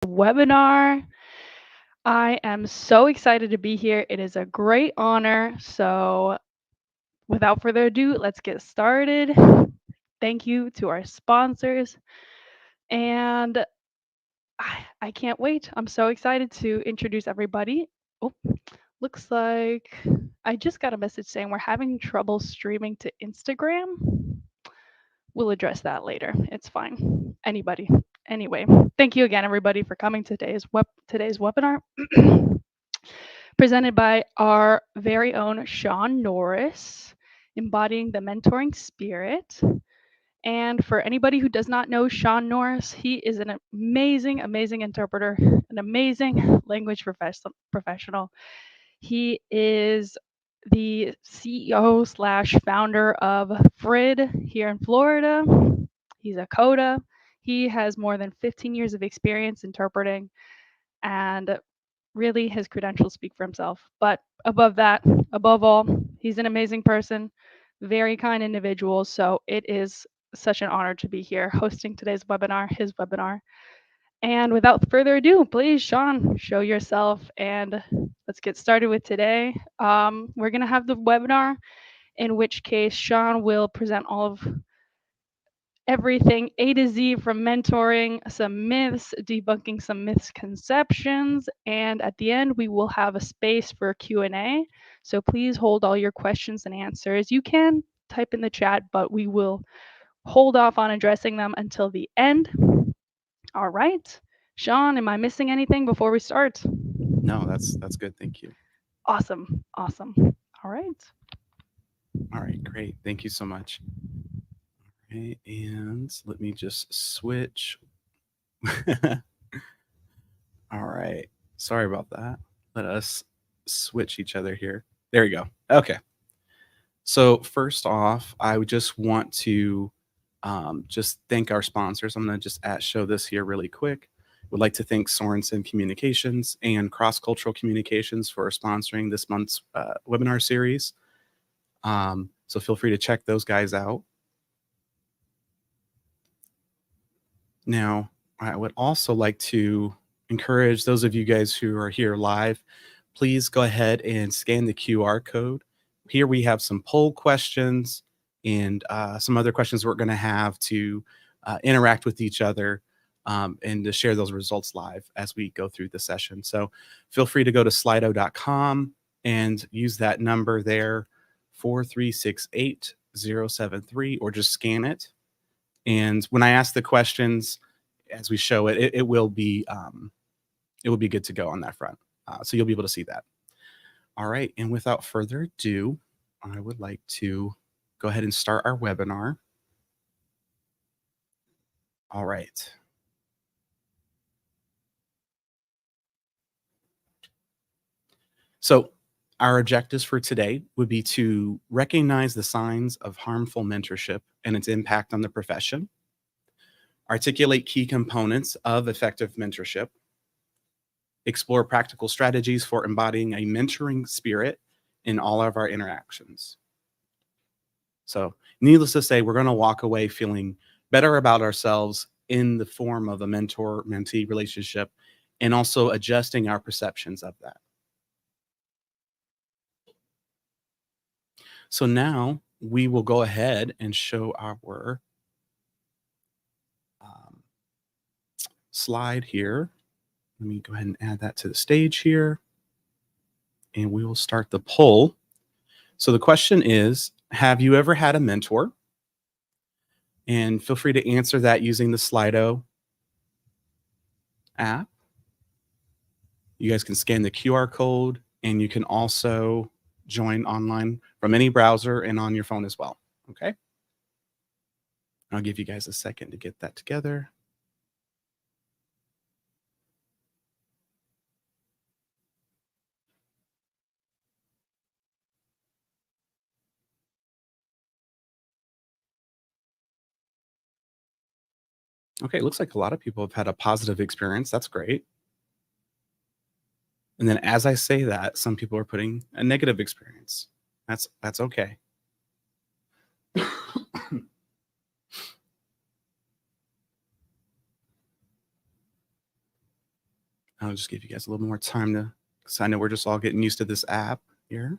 webinar. I am so excited to be here. It is a great honor. So, without further ado, let's get started. Thank you to our sponsors. And I can't wait. I'm so excited to introduce everybody. Oh, looks like I just got a message saying we're having trouble streaming to Instagram. We'll address that later. It's fine. Anybody. Anyway, thank you again, everybody, for coming to today's webinar, presented by our very own Sean Norris, embodying the mentoring spirit. And for anybody who does not know Sean Norris, he is an amazing, amazing interpreter, an amazing language professional. He is the CEO slash founder of Frid here in Florida. He's a CODA. He has more than 15 years of experience interpreting, and really his credentials speak for himself. But above all, he's an amazing person, very kind individual. So it is such an honor to be here hosting today's webinar, his webinar. And without further ado, please, Sean, show yourself and let's get started with today. We're going to have the webinar, in which case Sean will present all of everything A to Z from mentoring, some myths, debunking some misconceptions, and at the end we will have a space for Q&A. So please hold all your questions and answers. You can type in the chat, but we will hold off on addressing them until the end. All right. Sean, am I missing anything before we start? No, that's good. Thank you. Awesome. Awesome. All right. All right, great. Thank you so much. All right, and let me just switch. All right. Sorry about that. Let us switch each other here. There we go. Okay. So first off, I would just want to just thank our sponsors. I'm going to just show this here really quick. Would like to thank Sorensen Communications and Cross Cultural Communications for sponsoring this month's webinar series. So feel free to check those guys out. Now, I would also like to encourage those of you guys who are here live, please go ahead and scan the QR code. Here we have some poll questions and some other questions we're going to have to interact with each other and to share those results live as we go through the session. So feel free to go to slido.com and use that number there, 4368073, or just scan it. And when I ask the questions, as we show it, it will be good to go on that front. So you'll be able to see that. All right. And without further ado, I would like to go ahead and start our webinar. All right. So our objectives for today would be to recognize the signs of harmful mentorship and its impact on the profession, articulate key components of effective mentorship, explore practical strategies for embodying a mentoring spirit in all of our interactions. So needless to say, we're going to walk away feeling better about ourselves in the form of a mentor-mentee relationship and also adjusting our perceptions of that. So now we will go ahead and show our slide here. Let me go ahead and add that to the stage here. And we will start the poll. So the question is, have you ever had a mentor? And feel free to answer that using the Slido app. You guys can scan the QR code, and you can also join online from any browser and on your phone as well. Okay. I'll give you guys a second to get that together. Okay, it looks like a lot of people have had a positive experience. That's great. And then as I say that, some people are putting a negative experience. That's okay. I'll just give you guys a little more time to, because I know we're just all getting used to this app here.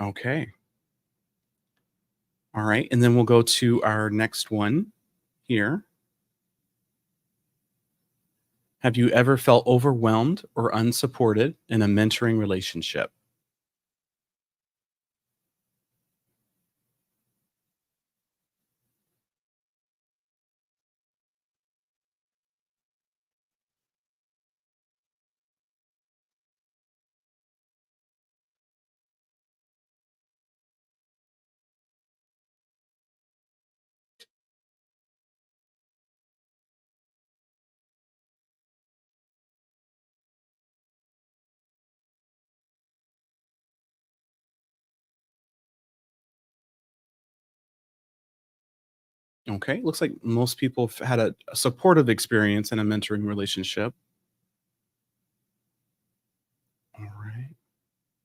Okay. All right. And then we'll go to our next one here. Have you ever felt overwhelmed or unsupported in a mentoring relationship? Okay. Looks like most people have had a supportive experience in a mentoring relationship. All right.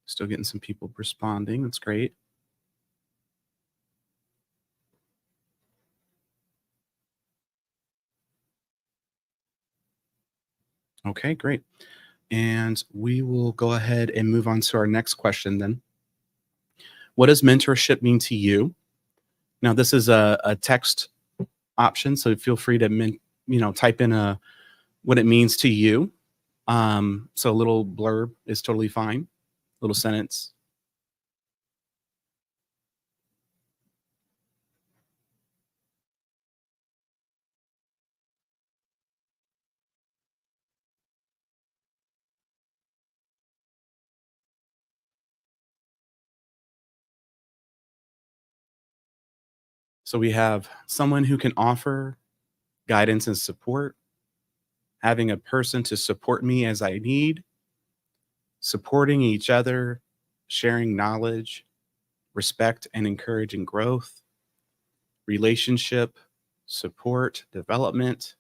Still getting some people responding. That's great. Okay, great. And we will go ahead and move on to our next question then. What does mentorship mean to you? Now, this is a text option, so feel free to type in what it means to you. So a little blurb is totally fine. Little sentence. So we have someone who can offer guidance and support, having a person to support me as I need, supporting each other, sharing knowledge, respect and encouraging growth, relationship, support, development,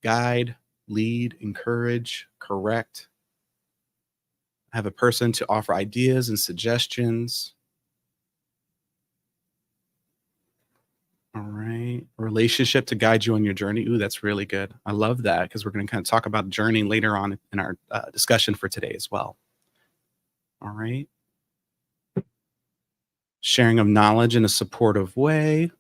guide, lead, encourage, correct, have a person to offer ideas and suggestions. All right. Relationship to guide you on your journey. Ooh, that's really good. I love that because we're going to kind of talk about journey later on in our discussion for today as well. All right. Sharing of knowledge in a supportive way,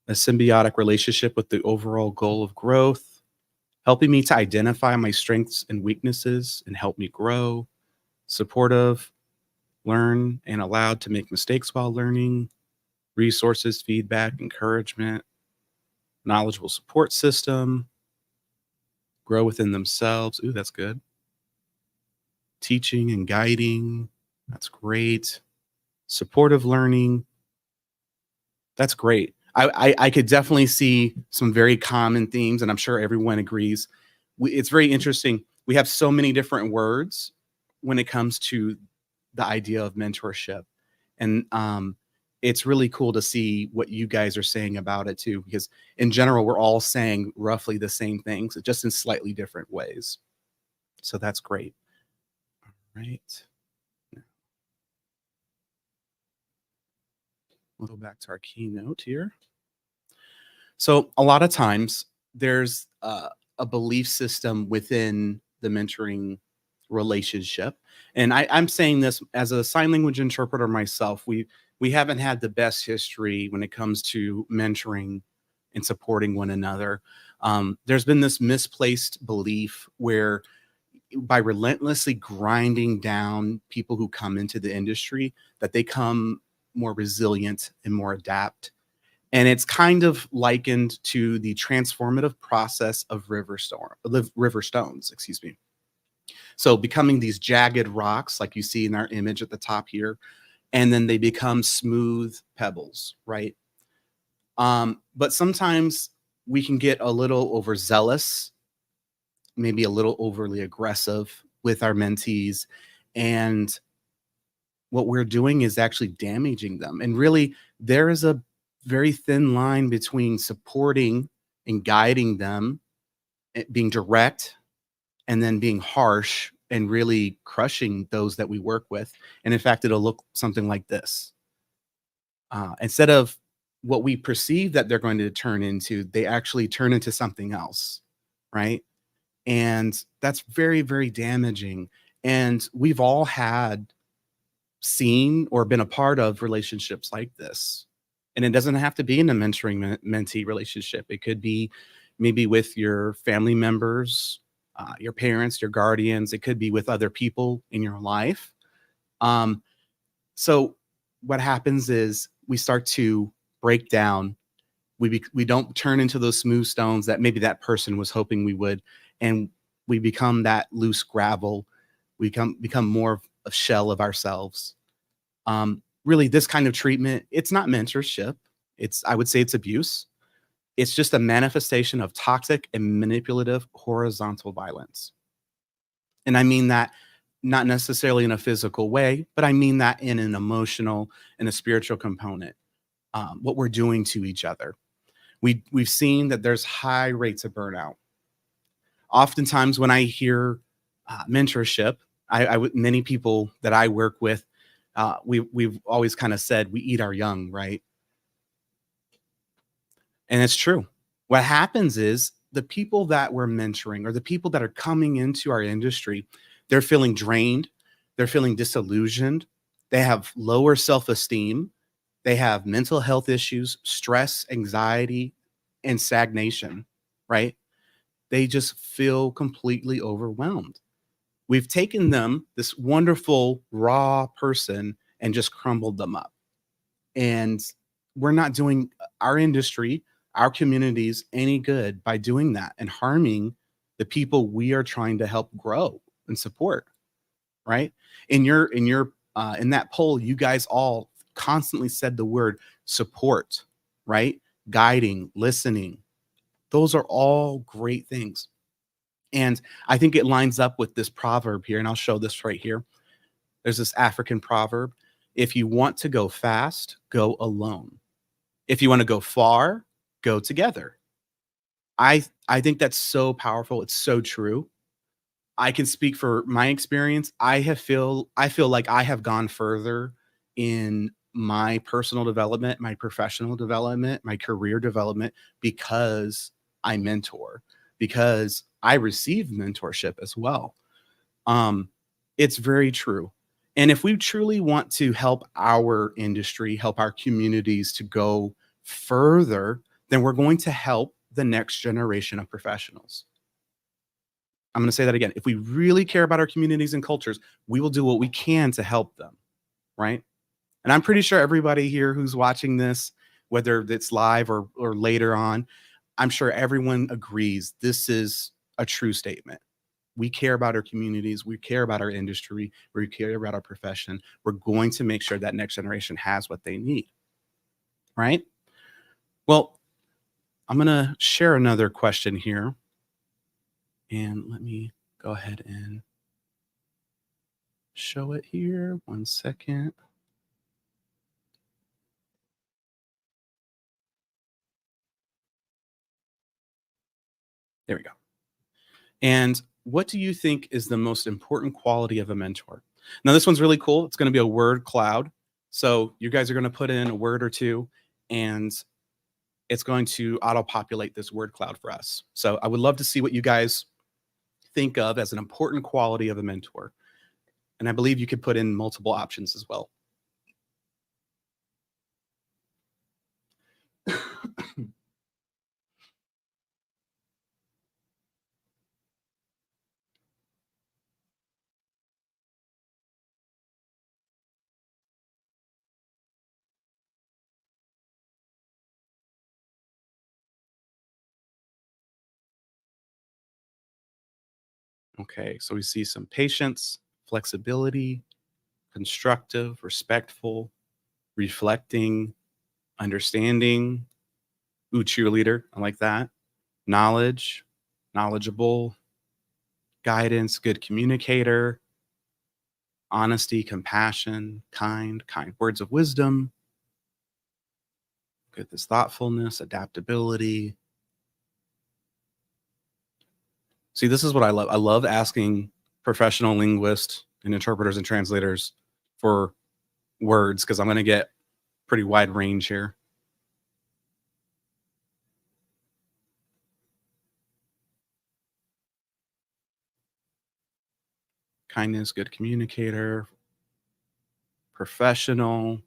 a symbiotic relationship with the overall goal of growth, helping me to identify my strengths and weaknesses and help me grow, supportive, learn and allowed to make mistakes while learning, resources, feedback, encouragement, knowledgeable support system, grow within themselves. Ooh, that's good. Teaching and guiding. That's great. Supportive learning. That's great. I could definitely see some very common themes, and I'm sure everyone agrees. It's very interesting. We have so many different words when it comes to the idea of mentorship. And it's really cool to see what you guys are saying about it too, because in general, we're all saying roughly the same things, just in slightly different ways. So that's great. Right. We'll go back to our keynote here. So a lot of times there's a belief system within the mentoring relationship. And I'm saying this as a sign language interpreter myself. We haven't had the best history when it comes to mentoring and supporting one another. There's been this misplaced belief where by relentlessly grinding down people who come into the industry, that they come more resilient and more adapt. And it's kind of likened to the transformative process of river stones, excuse me. So becoming these jagged rocks, like you see in our image at the top here, and then they become smooth pebbles, right? But sometimes we can get a little overzealous, maybe a little overly aggressive with our mentees. And what we're doing is actually damaging them. And really, there is a very thin line between supporting and guiding them, being direct, and then being harsh and really crushing those that we work with. And in fact, it'll look something like this. Instead of what we perceive that they're going to turn into, they actually turn into something else, right? And that's very, very damaging. And we've all had seen or been a part of relationships like this. And it doesn't have to be in a mentoring mentee relationship. It could be maybe with your family members, your parents, your guardians. It could be with other people in your life. Um, so what happens is we start to break down. We don't turn into those smooth stones that maybe that person was hoping we would, and we become that loose gravel. We become more of a shell of ourselves. Really, this kind of treatment, it's not mentorship. I would say it's abuse. It's just a manifestation of toxic and manipulative horizontal violence. And I mean that not necessarily in a physical way, but I mean that in an emotional and a spiritual component. What we're doing to each other. We've seen that there's high rates of burnout. Oftentimes, when I hear mentorship, many people that I work with, we've always kind of said we eat our young, right? And it's true. What happens is the people that we're mentoring or the people that are coming into our industry, they're feeling drained, they're feeling disillusioned, they have lower self-esteem, they have mental health issues, stress, anxiety, and stagnation, right? They just feel completely overwhelmed. We've taken them, this wonderful raw person, and just crumbled them up. And we're not doing our industry, our communities any good by doing that and harming the people we are trying to help grow and support, right? In that poll, you guys all constantly said the word support, right? Guiding, listening. Those are all great things. And I think it lines up with this proverb here, and I'll show this right here. There's this African proverb. If you want to go fast, go alone. If you want to go far, go together. I think that's so powerful. It's so true. I can speak for my experience. I feel like I have gone further in my personal development, my professional development, my career development because I mentor, because I receive mentorship as well. Um, it's very true. And if we truly want to help our industry, help our communities to go further, then we're going to help the next generation of professionals. I'm going to say that again. If we really care about our communities and cultures, we will do what we can to help them, right? And I'm pretty sure everybody here who's watching this, whether it's live or later on, I'm sure everyone agrees this is a true statement. We care about our communities. We care about our industry. We care about our profession. We're going to make sure that next generation has what they need, right? Well, I'm going to share another question here. And let me go ahead and show it here. 1 second. There we go. And what do you think is the most important quality of a mentor? Now, this one's really cool. It's going to be a word cloud. So you guys are going to put in a word or two, and it's going to auto-populate this word cloud for us. So I would love to see what you guys think of as an important quality of a mentor. And I believe you could put in multiple options as well. Okay, so we see some patience, flexibility, constructive, respectful, reflecting, understanding. Ooh, cheerleader. I like that. Knowledge, knowledgeable, guidance, good communicator, honesty, compassion, kind words of wisdom, good this thoughtfulness, adaptability. See, this is what I love. I love asking professional linguists and interpreters and translators for words, because I'm going to get pretty wide range here. Kindness, good communicator, professional,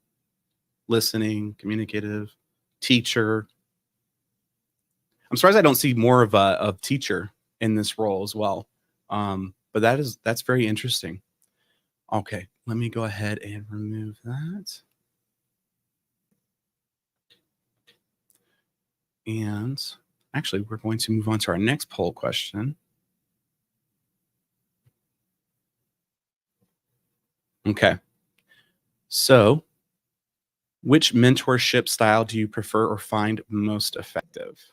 listening, communicative, teacher. I'm surprised I don't see more of a teacher in this role as well. But that's very interesting. Okay, let me go ahead and remove that. And actually, we're going to move on to our next poll question. Okay. So, which mentorship style do you prefer or find most effective?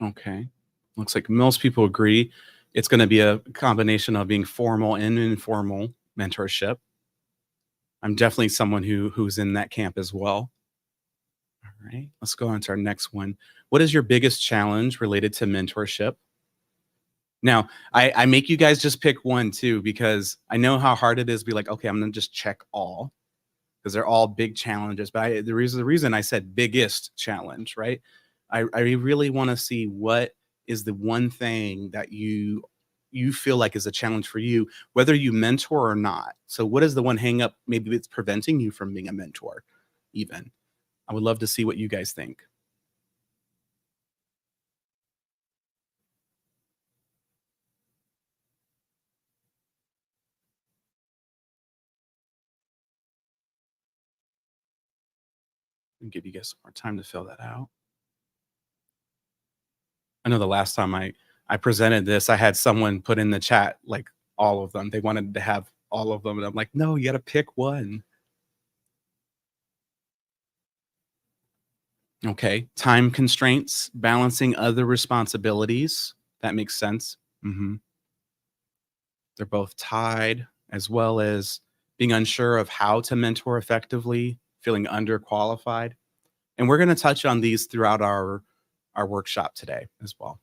Okay. Looks like most people agree it's going to be a combination of being formal and informal mentorship. I'm definitely someone who's in that camp as well. All right. Let's go on to our next one. What is your biggest challenge related to mentorship? Now, I make you guys just pick one too, because I know how hard it is to be like, okay, I'm going to just check all, because they're all big challenges. But the reason I said biggest challenge, right? I really want to see what is the one thing that you feel like is a challenge for you, whether you mentor or not. So what is the one hang up maybe that's preventing you from being a mentor even? I would love to see what you guys think. And give you guys some more time to fill that out. I know the last time I presented this, I had someone put in the chat like all of them. They wanted to have all of them, and I'm like, no, you got to pick one. Okay, time constraints, balancing other responsibilities. That makes sense. They're both tied, as well as being unsure of how to mentor effectively, feeling underqualified. And we're going to touch on these throughout our workshop today as well.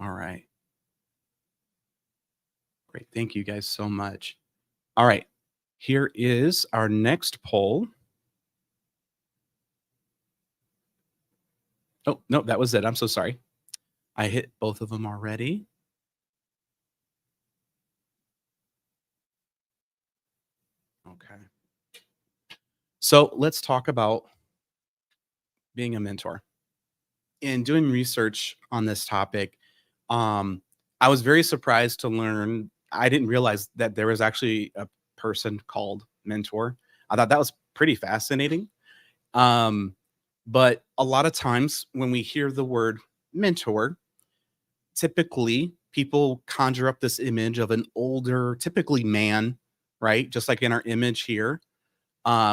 All right. Great. Thank you guys so much. All right. Here is our next poll. Oh, no, that was it. I'm so sorry. I hit both of them already. Okay. So let's talk about being a mentor. In doing research on this topic, I was very surprised to learn I didn't realize that there was actually a person called mentor. I thought that was pretty fascinating. Um, but a lot of times when we hear the word mentor, typically people conjure up this image of an older, typically man, right? Just like in our image here,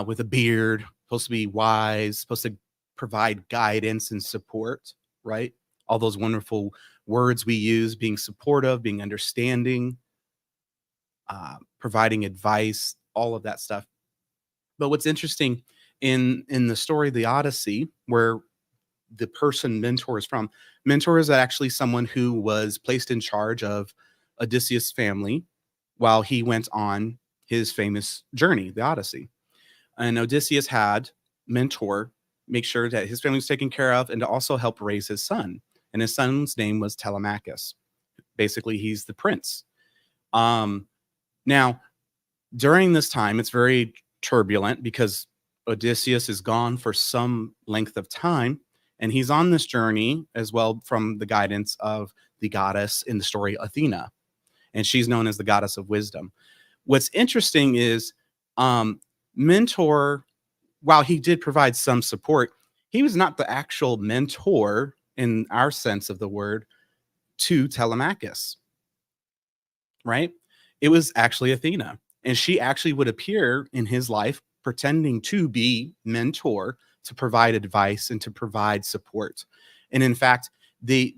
with a beard, supposed to be wise, supposed to provide guidance and support, right? All those wonderful words we use, being supportive, being understanding, providing advice, all of that stuff. But what's interesting in the story, the Odyssey, where the person mentor is from, mentor is actually someone who was placed in charge of Odysseus' family while he went on his famous journey, the Odyssey. And Odysseus had mentor make sure that his family was taken care of and to also help raise his son. And his son's name was Telemachus. Basically, he's the prince. Now, during this time, it's very turbulent because Odysseus is gone for some length of time. And he's on this journey as well from the guidance of the goddess in the story, Athena. And she's known as the goddess of wisdom. What's interesting is Um, mentor, while he did provide some support, he was not the actual mentor in our sense of the word to Telemachus, right? It was actually Athena. And she actually would appear in his life pretending to be mentor to provide advice and to provide support. And in fact, the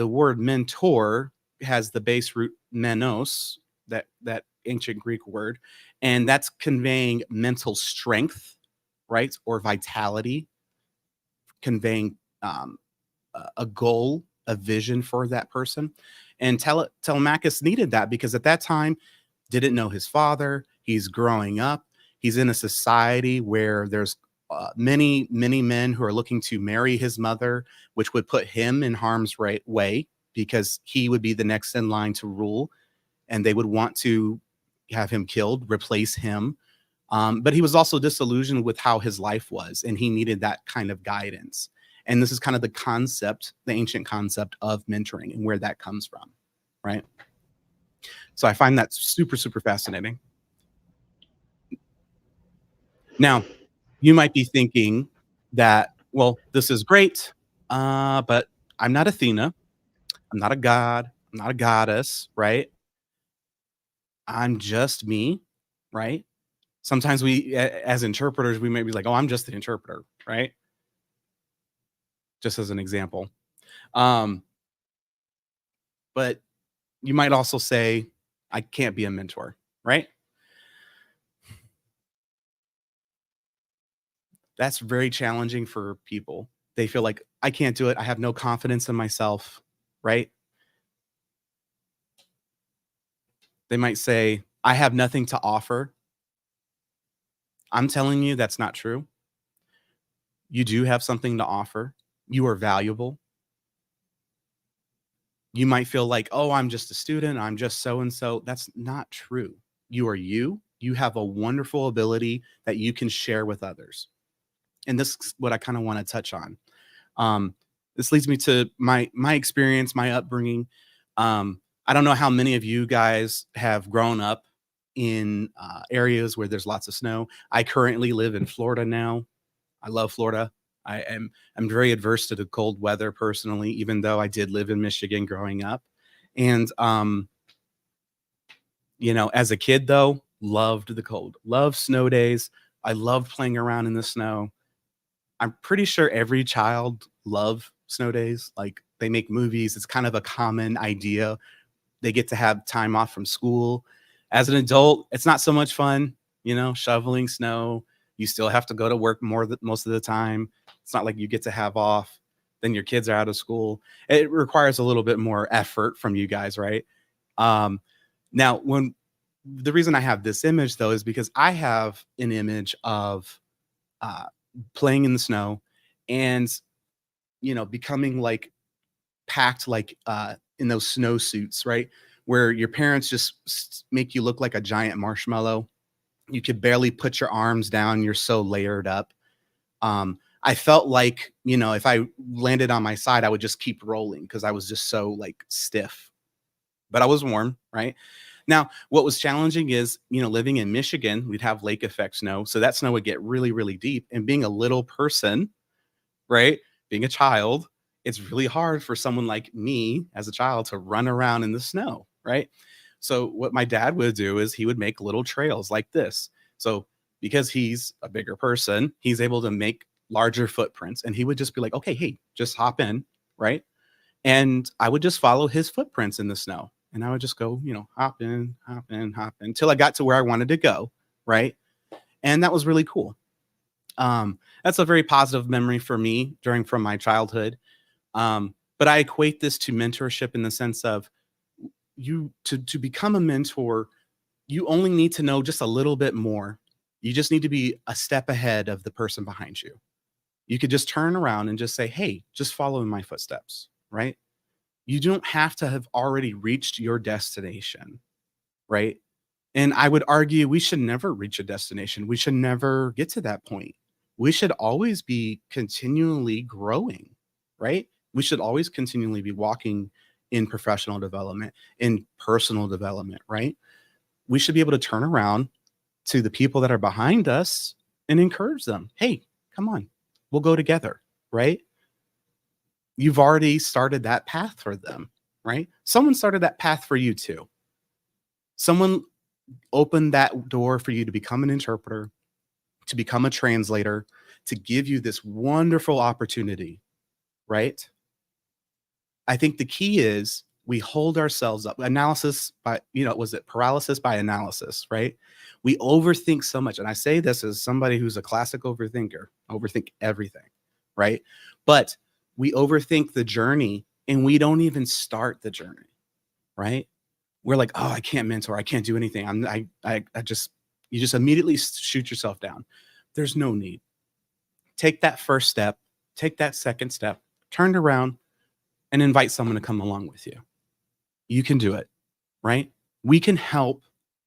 word mentor has the base root menos, that ancient Greek word, and that's conveying mental strength, right? Or vitality, conveying um, a goal, a vision for that person. And Telemachus needed that because at that time, didn't know his father. He's growing up. He's in a society where there's many men who are looking to marry his mother, which would put him in harm's way because he would be the next in line to rule, and they would want to have him killed, replace him. But he was also disillusioned with how his life was, and he needed that kind of guidance. And this is kind of the concept, the ancient concept of mentoring and where that comes from, right? So I find that super fascinating. Now, you might be thinking that, well, this is great, but I'm not Athena. I'm not a god. I'm not a goddess, right? I'm just me, right? Sometimes as interpreters, we may be like, oh, I'm just the interpreter, right? Just as an example. Um, but you might also say, I can't be a mentor, right? That's very challenging for people. They feel like, I can't do it. I have no confidence in myself, right? They might say, I have nothing to offer. I'm telling you that's not true. You do have something to offer. You are valuable. You might feel like, oh, I'm just a student. I'm just so and so. That's not true. You are you. You have a wonderful ability that you can share with others. And this is what I kind of want to touch on. Um, this leads me to my experience, my upbringing. I don't know how many of you guys have grown up in areas where there's lots of snow. I currently live in Florida now. I love Florida. I'm very adverse to the cold weather personally, even though I did live in Michigan growing up. And as a kid though, loved the cold, loved snow days. I loved playing around in the snow. I'm pretty sure every child love snow days. Like they make movies. It's kind of a common idea. They get to have time off from school. As an adult, it's not so much fun, shoveling snow. You still have to go to work most of the time. It's not like you get to have off. Then your kids are out of school. It requires a little bit more effort from you guys, right? Um, now, when the reason I have this image though is because I have an image of uh, playing in the snow and becoming like packed like in those snow suits, right? Where your parents just make you look like a giant marshmallow. You could barely put your arms down. You're so layered up. I felt like, if I landed on my side, I would just keep rolling because I was just so like stiff, but I was warm, right? Now, what was challenging is, living in Michigan, we'd have lake effect snow. So that snow would get really deep. And being a little person, right? Being a child, it's really hard for someone like me as a child to run around in the snow, right? So what my dad would do is he would make little trails like this. So because he's a bigger person, he's able to make larger footprints and he would just be like, okay, hey, just hop in, right? And I would just follow his footprints in the snow. And I would just go, hop in, hop in, hop in until I got to where I wanted to go, right? And that was really cool. That's a very positive memory for me from my childhood. But I equate this to mentorship in the sense of you to become a mentor, you only need to know just a little bit more. You just need to be a step ahead of the person behind you. You could just turn around and just say, hey, just follow in my footsteps, right? You don't have to have already reached your destination, right? And I would argue we should never reach a destination. We should never get to that point. We should always be continually growing, right? We should always continually be walking in professional development, in personal development, right? We should be able to turn around to the people that are behind us and encourage them. Hey, come on, we'll go together, right? You've already started that path for them, right? Someone started that path for you too. Someone opened that door for you to become an interpreter, to become a translator, to give you this wonderful opportunity, right? I think the key is we hold ourselves up. Analysis by, was it paralysis by analysis, right? We overthink so much. And I say this as somebody who's a classic overthinker, overthink everything, right? But we overthink the journey and we don't even start the journey, right? We're like, oh, I can't mentor. I can't do anything. You just immediately shoot yourself down. There's no need. Take that first step, take that second step, turn around and invite someone to come along with you. You can do it, right? We can help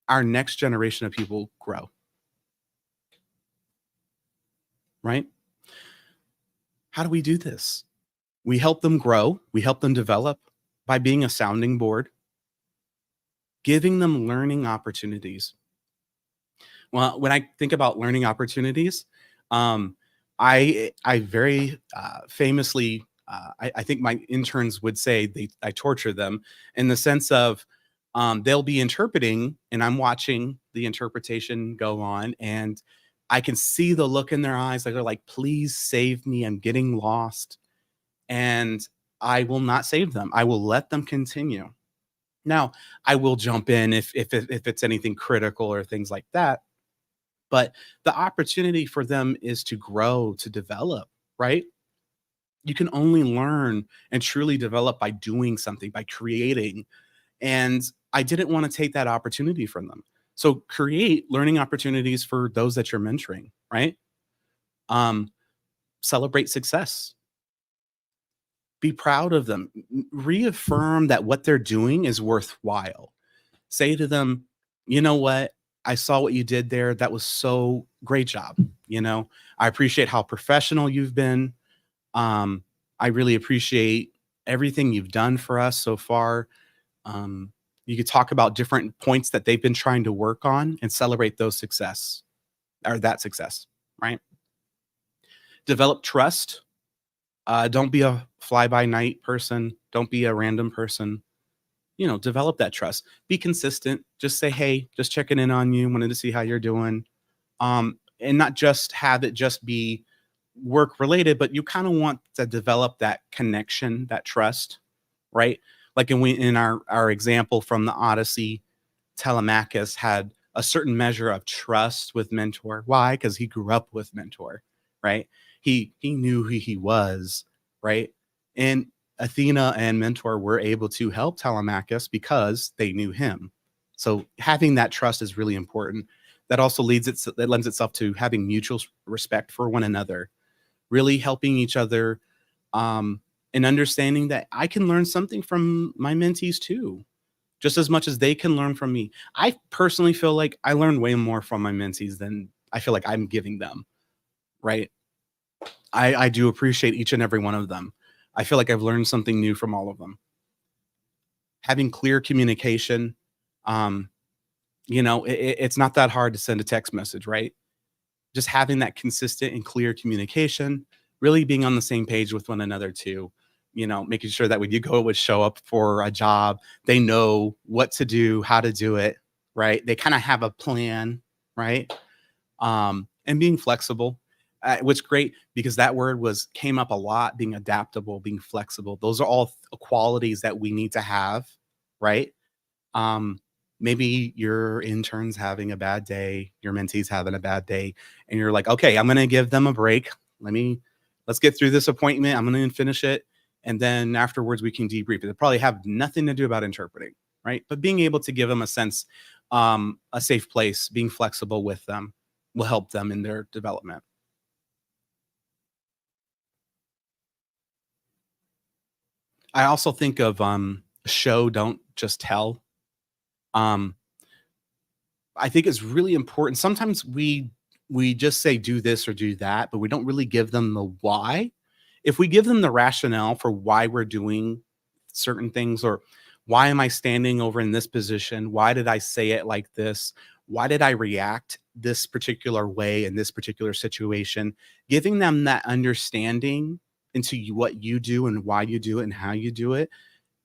our next generation of people grow, right? How do we do this? We help them grow. We help them develop by being a sounding board, giving them learning opportunities. Well, when I think about learning opportunities, I very famously, I think my interns would say I torture them in the sense of they'll be interpreting and I'm watching the interpretation go on and I can see the look in their eyes. Like they're like, please save me. I'm getting lost. And I will not save them. I will let them continue. Now, I will jump in if it's anything critical or things like that. But the opportunity for them is to grow, to develop, right? You can only learn and truly develop by doing something, by creating. And I didn't want to take that opportunity from them. So create learning opportunities for those that you're mentoring, right? Celebrate success. Be proud of them. Reaffirm that what they're doing is worthwhile. Say to them, you know what? I saw what you did there. That was so great job. I appreciate how professional you've been. I really appreciate everything you've done for us so far. You could talk about different points that they've been trying to work on and celebrate those success or that success, right? Develop trust. Don't be a fly by night person. Don't be a random person. Develop that trust. Be consistent. Just say, hey, just checking in on you. Wanted to see how you're doing. And not just have it just be work related, but you kind of want to develop that connection, that trust, right? Like in our example from the Odyssey, Telemachus had a certain measure of trust with Mentor. Why? Because he grew up with Mentor, right? He knew who he was, right? And Athena and Mentor were able to help Telemachus because they knew him. So having that trust is really important. That also lends itself to having mutual respect for one another, really helping each other, and understanding that I can learn something from my mentees too, just as much as they can learn from me. I personally feel like I learn way more from my mentees than I feel like I'm giving them, right? I do appreciate each and every one of them. I feel like I've learned something new from all of them. Having clear communication, it's not that hard to send a text message, right? Just having that consistent and clear communication, really being on the same page with one another too. Making sure that when you go would show up for a job, they know what to do, how to do it, right? They kind of have a plan, right? And being flexible, which great because that word came up a lot, being adaptable, being flexible. Those are all qualities that we need to have, right? Maybe your intern's having a bad day, your mentee's having a bad day, and you're like, okay, I'm going to give them a break. Let's get through this appointment. I'm going to finish it. And then afterwards we can debrief. It'll probably have nothing to do about interpreting, right? But being able to give them a sense, a safe place, being flexible with them will help them in their development. I also think of show, don't just tell. I think it's really important. Sometimes we just say do this or do that, but we don't really give them the why. If we give them the rationale for why we're doing certain things, or why am I standing over in this position? Why did I say it like this? why did I react this particular way in this particular situation? Giving them that understanding into what you do and why you do it and how you do it.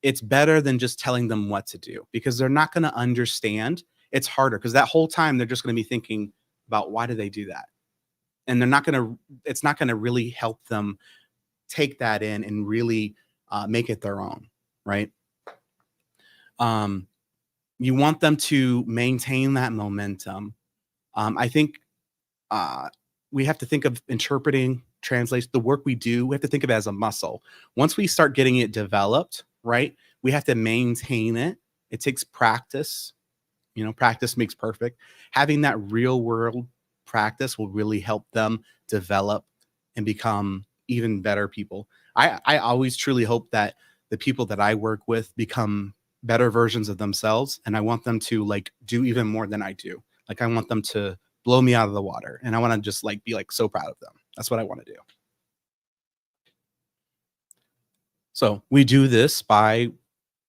It's better than just telling them what to do, because they're not going to understand. It's harder because that whole time they're just going to be thinking about why do they do that? And it's not going to really help them take that in and really make it their own, right? You want them to maintain that momentum. I think we have to think of interpreting, translation, the work we do. We have to think of it as a muscle. Once we start getting it developed, right, we have to maintain it. It takes practice. Practice makes perfect. Having that real world practice will really help them develop and become even better people. I always truly hope that the people that I work with become better versions of themselves, and I want them to do even more than I do. I want them to blow me out of the water, and I want to just be so proud of them. That's what I want to do. So we do this by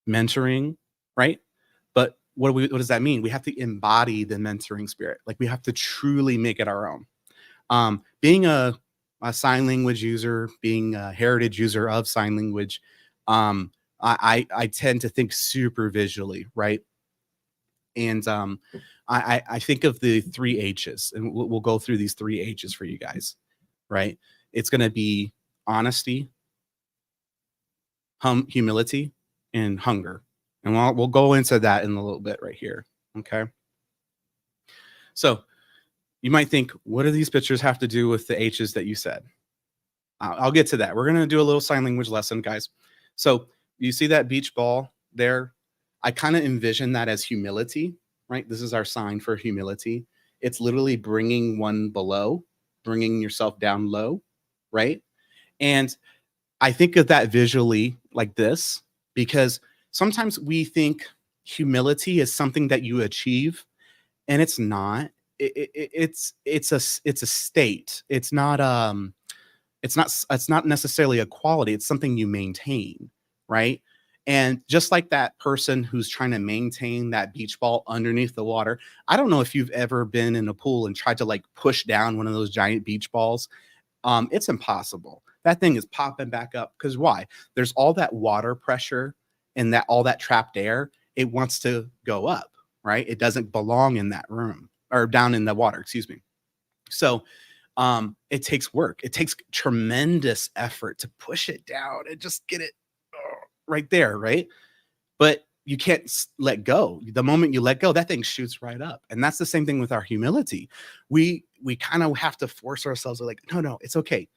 mentoring, right? But what does that mean? We have to embody the mentoring spirit. We have to truly make it our own. Being a sign language user, being a heritage user of sign language, I tend to think super visually, right? And I think of the 3 H's, and we'll go through these 3 H's for you guys, right? It's going to be honesty, humility, and hunger. And we'll go into that in a little bit right here, okay? So you might think, what do these pictures have to do with the H's that you said? I'll get to that. We're going to do a little sign language lesson, guys. So you see that beach ball there? I kind of envision that as humility, right? This is our sign for humility. It's literally bringing one below, bringing yourself down low, right? And I think of that visually like this, because sometimes we think humility is something that you achieve, and it's not. It's a state. It's not necessarily a quality. It's something you maintain, right? And just like that person who's trying to maintain that beach ball underneath the water, I don't know if you've ever been in a pool and tried to push down one of those giant beach balls. It's impossible. That thing is popping back up, because why? There's all that water pressure and all that trapped air. It wants to go up, right? It doesn't belong in that room, or down in the water, excuse me. So it takes work. It takes tremendous effort to push it down and just get it right there, right? But you can't let go. The moment you let go, that thing shoots right up. And that's the same thing with our humility. We kind of have to force ourselves to no, it's okay.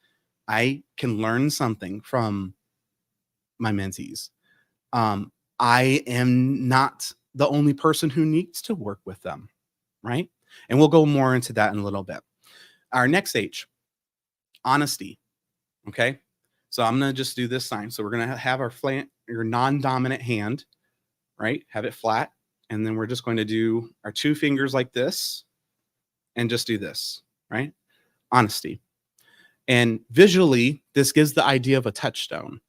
I can learn something from my mentees. I am not the only person who needs to work with them, right? And we'll go more into that in a little bit. Our next H, honesty. Okay. So I'm going to just do this sign. So we're going to have your non-dominant hand, right? Have it flat. And then we're just going to do our 2 fingers like this and just do this, right? Honesty. And visually, this gives the idea of a touchstone.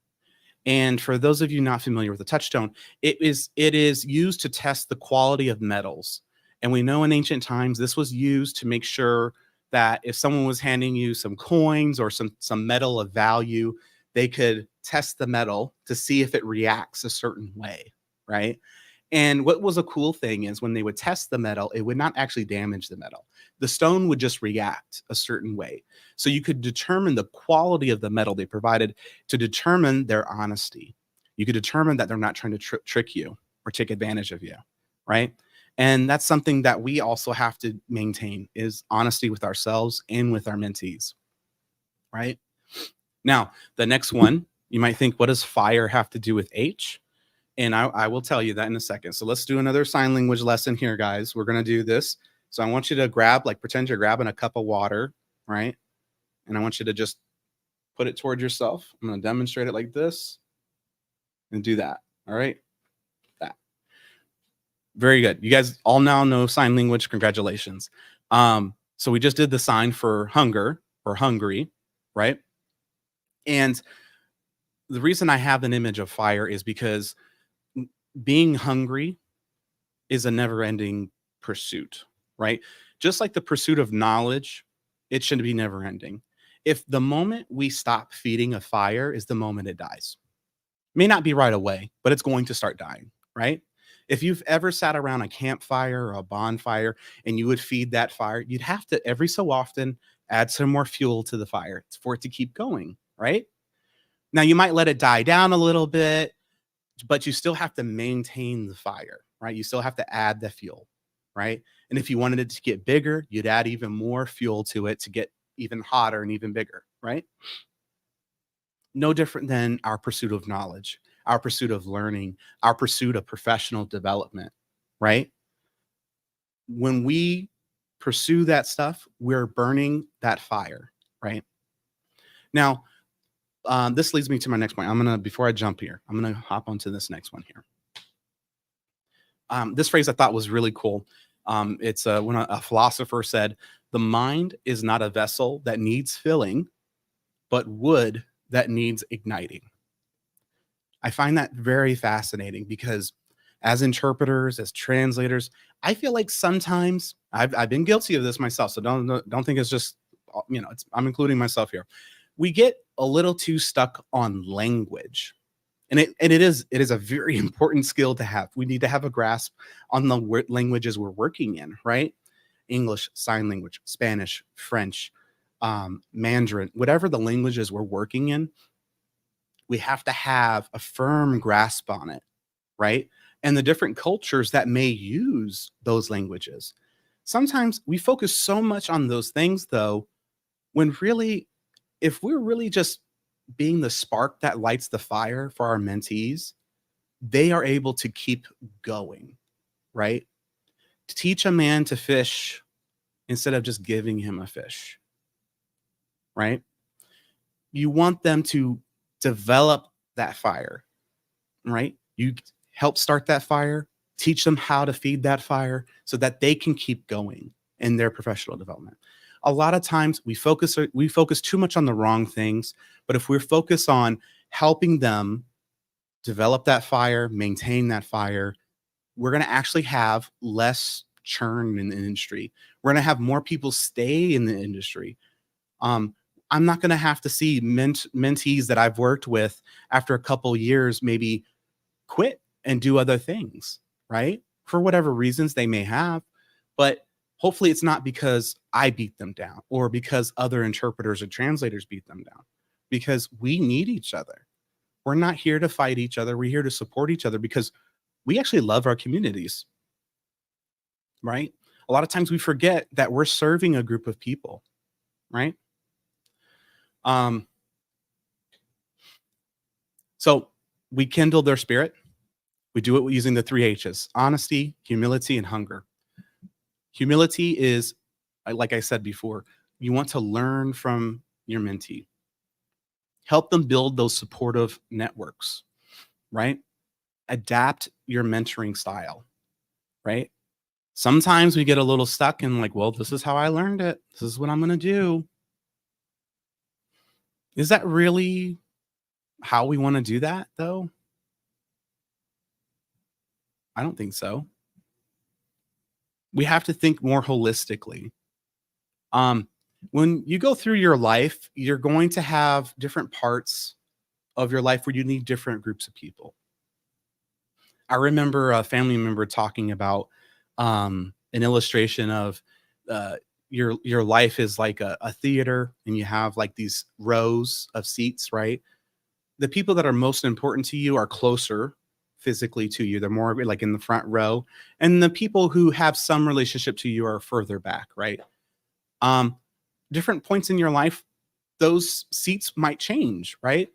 And for those of you not familiar with a touchstone, it is used to test the quality of metals. And we know in ancient times, this was used to make sure that if someone was handing you some coins or some metal of value, they could test the metal to see if it reacts a certain way, right? And what was a cool thing is when they would test the metal, it would not actually damage the metal. The stone would just react a certain way. So you could determine the quality of the metal they provided to determine their honesty. You could determine that they're not trying to trick you or take advantage of you, right? And that's something that we also have to maintain, is honesty with ourselves and with our mentees, right? Now, the next one, you might think, what does fire have to do with H? And I will tell you that in a second. So let's do another sign language lesson here, guys. We're going to do this. So I want you to pretend you're grabbing a cup of water, right? And I want you to just put it toward yourself. I'm going to demonstrate it like this and do that. All right. That. Very good. You guys all now know sign language. Congratulations. So we just did the sign for hunger or hungry, right? And the reason I have an image of fire is because being hungry is a never-ending pursuit, right? Just like the pursuit of knowledge, it should be never ending. If the moment we stop feeding a fire is the moment it dies, may not be right away, but it's going to start dying, right? If you've ever sat around a campfire or a bonfire and you would feed that fire, you'd have to every so often add some more fuel to the fire for it to keep going, right? Now you might let it die down a little bit, but you still have to maintain the fire, right? You still have to add the fuel, right? And if you wanted it to get bigger, you'd add even more fuel to it to get even hotter and even bigger, right? No different than our pursuit of knowledge, our pursuit of learning, our pursuit of professional development, right? When we pursue that stuff, we're burning that fire, right? Now, this leads me to my next point. Before I jump here, I'm gonna hop onto this next one here. This phrase I thought was really cool. It's when a philosopher said, "The mind is not a vessel that needs filling, but wood that needs igniting." I find that very fascinating because as interpreters, as translators, I feel like sometimes I've been guilty of this myself. So don't think it's just I'm including myself here. We get a little too stuck on language, and it is a very important skill to have. We need to have a grasp on the languages we're working in, right? English, sign language, Spanish, French, Mandarin, whatever the languages we're working in, we have to have a firm grasp on it, right? And the different cultures that may use those languages. Sometimes we focus so much on those things, though, when really, if we're really just being the spark that lights the fire for our mentees, they are able to keep going, right? To teach a man to fish instead of just giving him a fish, right? You want them to develop that fire, right? You help start that fire, teach them how to feed that fire so that they can keep going in their professional development. A lot of times we focus too much on the wrong things, but if we're focused on helping them develop that fire, maintain that fire, we're going to actually have less churn in the industry. We're going to have more people stay in the industry. I'm not going to have to see mentees that I've worked with after a couple years maybe quit and do other things, right? For whatever reasons they may have. But hopefully it's not because I beat them down or because other interpreters or translators beat them down, because we need each other. We're not here to fight each other. We're here to support each other because we actually love our communities, right? A lot of times we forget that we're serving a group of people, right? So we kindle their spirit. We do it using the 3 H's: honesty, humility, and hunger. Humility is, like I said before, you want to learn from your mentee. Help them build those supportive networks, right? Adapt your mentoring style, right? Sometimes we get a little stuck in like, well, this is how I learned it. This is what I'm going to do. Is that really how we want to do that, though? I don't think so. We have to think more holistically. When you go through your life, you're going to have different parts of your life where you need different groups of people. I remember a family member talking about an illustration of your life is like a theater, and you have like these rows of seats, right? The people that are most important to you are closer physically to you. They're more like in the front row. And the people who have some relationship to you are further back, right? Different points in your life, those seats might change, right?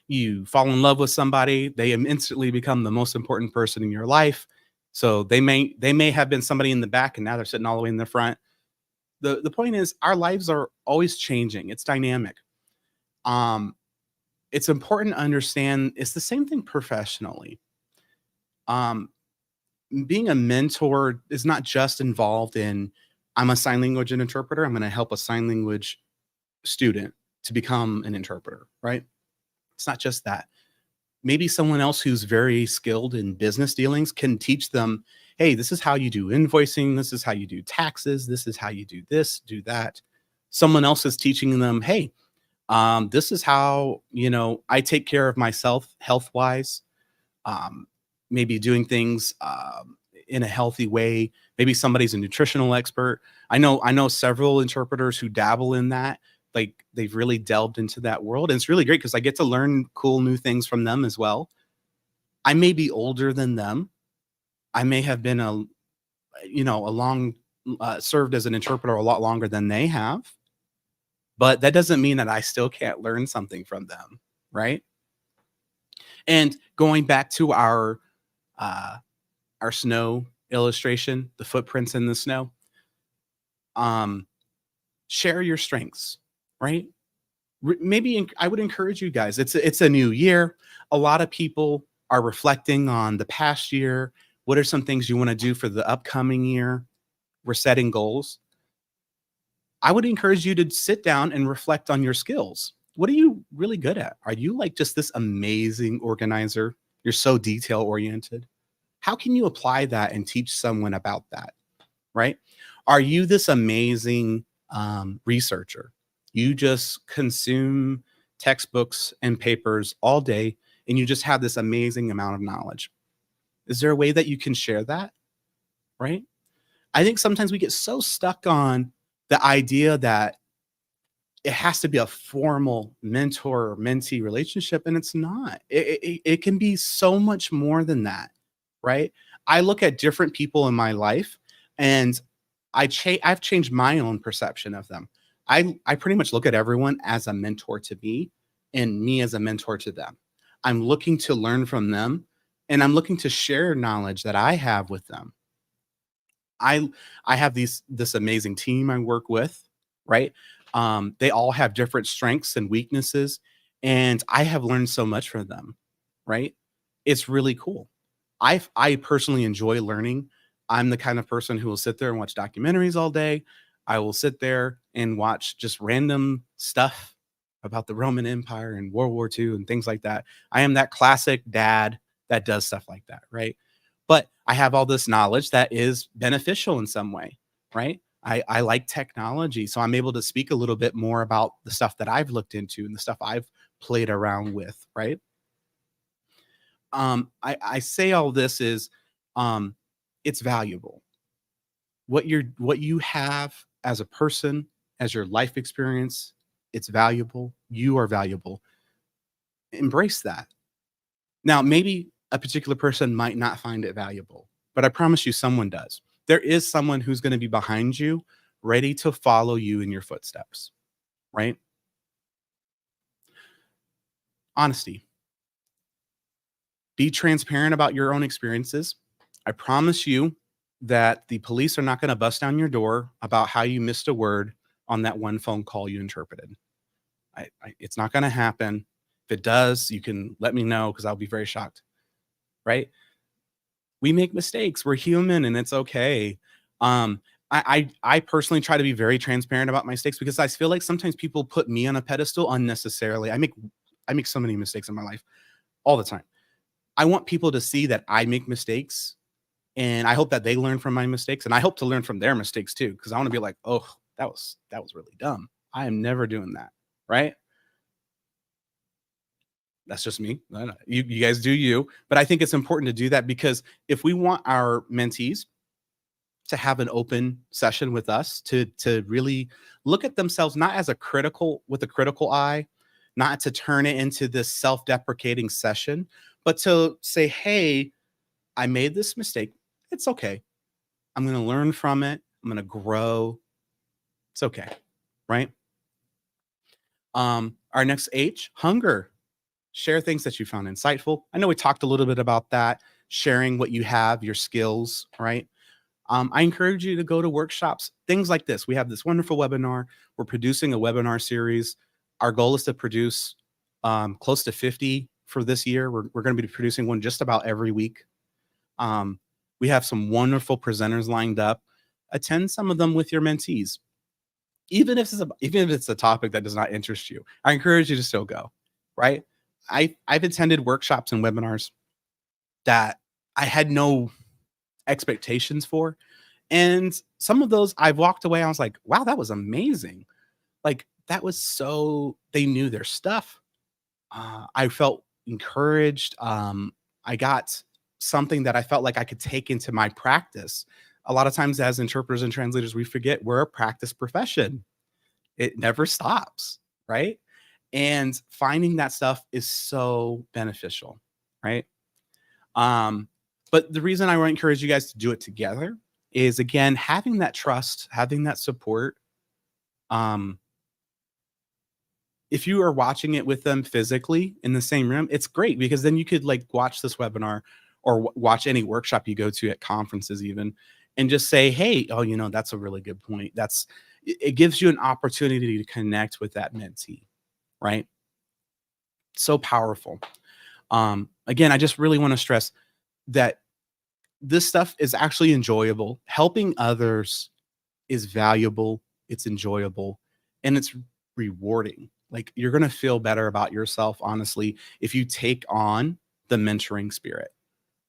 You fall in love with somebody, they instantly become the most important person in your life. So they may have been somebody in the back and now they're sitting all the way in the front. The point is, our lives are always changing. It's dynamic. It's important to understand it's the same thing professionally. Being a mentor is not just involved in, I'm a sign language interpreter, I'm going to help a sign language student to become an interpreter, right? It's not just that. Maybe someone else who's very skilled in business dealings can teach them, hey, this is how you do invoicing, this is how you do taxes, this is how you do this, do that. Someone else is teaching them, hey, this is how, I take care of myself health wise. Maybe doing things in a healthy way. Maybe somebody's a nutritional expert. I know several interpreters who dabble in that. Like they've really delved into that world. And it's really great because I get to learn cool new things from them as well. I may be older than them. I may have been a long served as an interpreter a lot longer than they have, but that doesn't mean that I still can't learn something from them, right? And going back to uh, our snow illustration, the footprints in the snow, um, share your strengths, right? Maybe I would encourage you guys. It's a new year. A lot of people are reflecting on the past year. What are some things you want to do for the upcoming year? We're setting goals. I would encourage you to sit down and reflect on your skills. What are you really good at? Are you like just this amazing organizer? You're so detail oriented. How can you apply that and teach someone about that? Right? Are you this amazing researcher? You just consume textbooks and papers all day and you just have this amazing amount of knowledge. Is there a way that you can share that? Right? I think sometimes we get so stuck on the idea that it has to be a formal mentor or mentee relationship, and it's not. It can be so much more than that, right? I look at different people in my life, and I've changed my own perception of them. I pretty much look at everyone as a mentor to me, and me as a mentor to them. I'm looking to learn from them, and I'm looking to share knowledge that I have with them. I I have this amazing team I work with, right? They all have different strengths and weaknesses, and I have learned so much from them, right? It's really cool. I personally enjoy learning. I'm the kind of person who will sit there and watch documentaries all day. I will sit there and watch just random stuff about the Roman Empire and World War II and things like that. I am that classic dad that does stuff like that, right? But I have all this knowledge that is beneficial in some way, right? I like technology, so I'm able to speak a little bit more about the stuff that I've looked into and the stuff I've played around with, right? I say all this is, um, it's valuable. What you have as a person, as your life experience, it's valuable. You are valuable. Embrace that. Now, maybe a particular person might not find it valuable, but I promise you someone does. There is someone who's going to be behind you, ready to follow you in your footsteps, right? Honesty. Be transparent about your own experiences. I promise you that the police are not going to bust down your door about how you missed a word on that one phone call you interpreted. It's not going to happen. If it does, you can let me know because I'll be very shocked, right? We make mistakes. We're human and it's okay. I personally try to be very transparent about my mistakes because I feel like sometimes people put me on a pedestal unnecessarily. I make so many mistakes in my life all the time. I want people to see that I make mistakes and I hope that they learn from my mistakes and I hope to learn from their mistakes too because I want to be like, "Oh, that was really dumb. I am never doing that." Right? That's just me. I know. You guys do you, but I think it's important to do that because if we want our mentees to have an open session with us to really look at themselves not as a critical with a critical eye, not to turn it into this self-deprecating session, but to say, "Hey, I made this mistake. It's okay. I'm going to learn from it. I'm going to grow. It's okay." Right? Our next H, hunger. Share things that you found insightful. I know we talked a little bit about that, sharing what you have, your skills, right? I encourage you to go to workshops, things like this. We have this wonderful webinar. We're producing a webinar series. Our goal is to produce close to 50 for this year. We're going to be producing one just about every week. We have some wonderful presenters lined up. Attend some of them with your mentees. Even if it's a topic that does not interest you, I encourage you to still go, right? I've attended workshops and webinars that I had no expectations for. And some of those I've walked away, I was like, wow, that was amazing. Like, that was so, they knew their stuff. I felt encouraged. I got something that I felt like I could take into my practice. A lot of times, as interpreters and translators, we forget we're a practice profession. It never stops, right? And finding that stuff is so beneficial, right? Um, but the reason I want to encourage you guys to do it together is, again, having that trust, having that support. Um, if you are watching it with them physically in the same room, it's great because then you could like watch this webinar or watch any workshop you go to at conferences even, and just say, hey, oh, that's a really good point. It gives you an opportunity to connect with that mentee, right? So powerful. Again, I just really want to stress that this stuff is actually enjoyable. Helping others is valuable, it's enjoyable, and it's rewarding. Like, you're going to feel better about yourself, honestly, if you take on the mentoring spirit,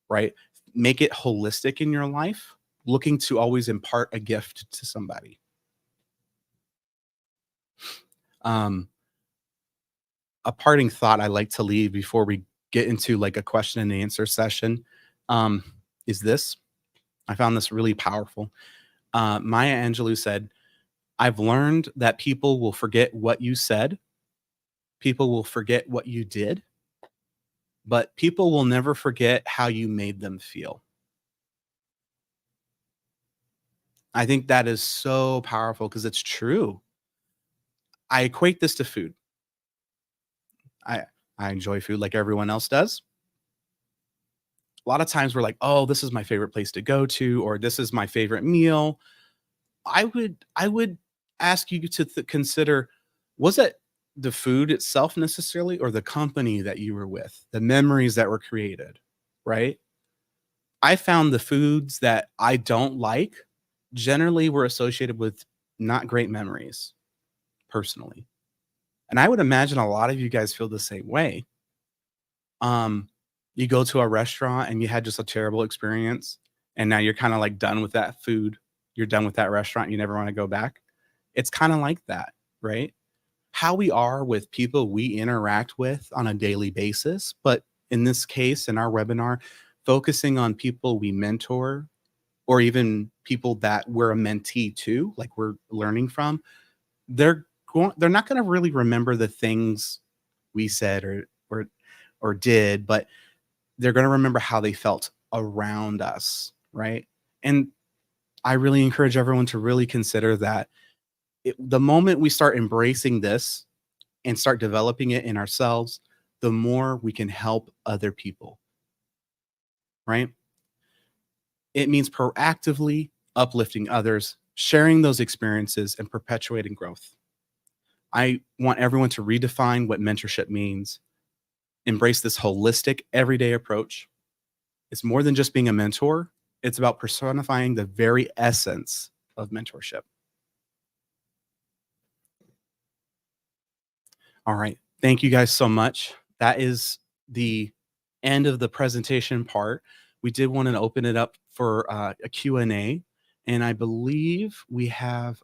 right? Make it holistic in your life, looking to always impart a gift to somebody. A parting thought I like to leave before we get into like a question and answer session um, is this. I found this really powerful. Maya Angelou said, I've learned that people will forget what you said, people will forget what you did, but people will never forget how you made them feel. I think that is so powerful because it's true. I equate this to food. I I enjoy food like everyone else does. A lot of times we're like, "Oh, this is my favorite place to go to," or "This is my favorite meal." I would ask you to consider, was it the food itself necessarily, or the company that you were with, the memories that were created, right? I found the foods that I don't like generally were associated with not great memories, personally. And I would imagine a lot of you guys feel the same way. Um, you go to a restaurant and you had just a terrible experience, and now you're kind of like done with that food. You're done with that restaurant. You never want to go back. It's kind of like that, right? How we are with people we interact with on a daily basis. But in this case, in our webinar, focusing on people we mentor, or even people that we're a mentee to, like we're learning from, they're not going to really remember the things we said or did, but they're going to remember how they felt around us, right? And I really encourage everyone to really consider that the moment we start embracing this and start developing it in ourselves, the more we can help other people, right? It means proactively uplifting others, sharing those experiences, and perpetuating growth. I want everyone to redefine what mentorship means, embrace this holistic, everyday approach. It's more than just being a mentor, it's about personifying the very essence of mentorship. All right. Thank you guys so much. That is the end of the presentation part. We did want to open it up for a Q&A. And I believe we have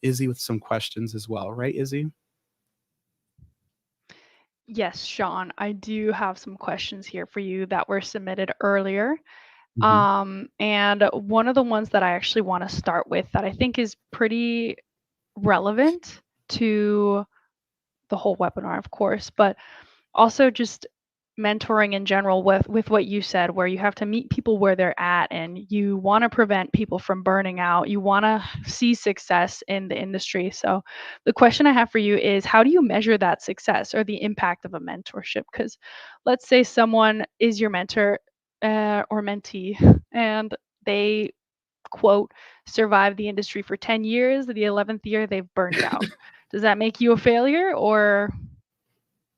Izzy with some questions as well, right, Izzy? Yes, Sean, I do have some questions here for you that were submitted earlier. Mhm. And one of the ones that I actually want to start with that I think is pretty relevant to the whole webinar, of course, but also just mentoring in general with what you said, where you have to meet people where they're at and you want to prevent people from burning out. You want to see success in the industry. So the question I have for you is, how do you measure that success or the impact of a mentorship? Because let's say someone is your mentor or mentee and they quote survived the industry for 10 years, the 11th year they've burnt out. Does that make you a failure, or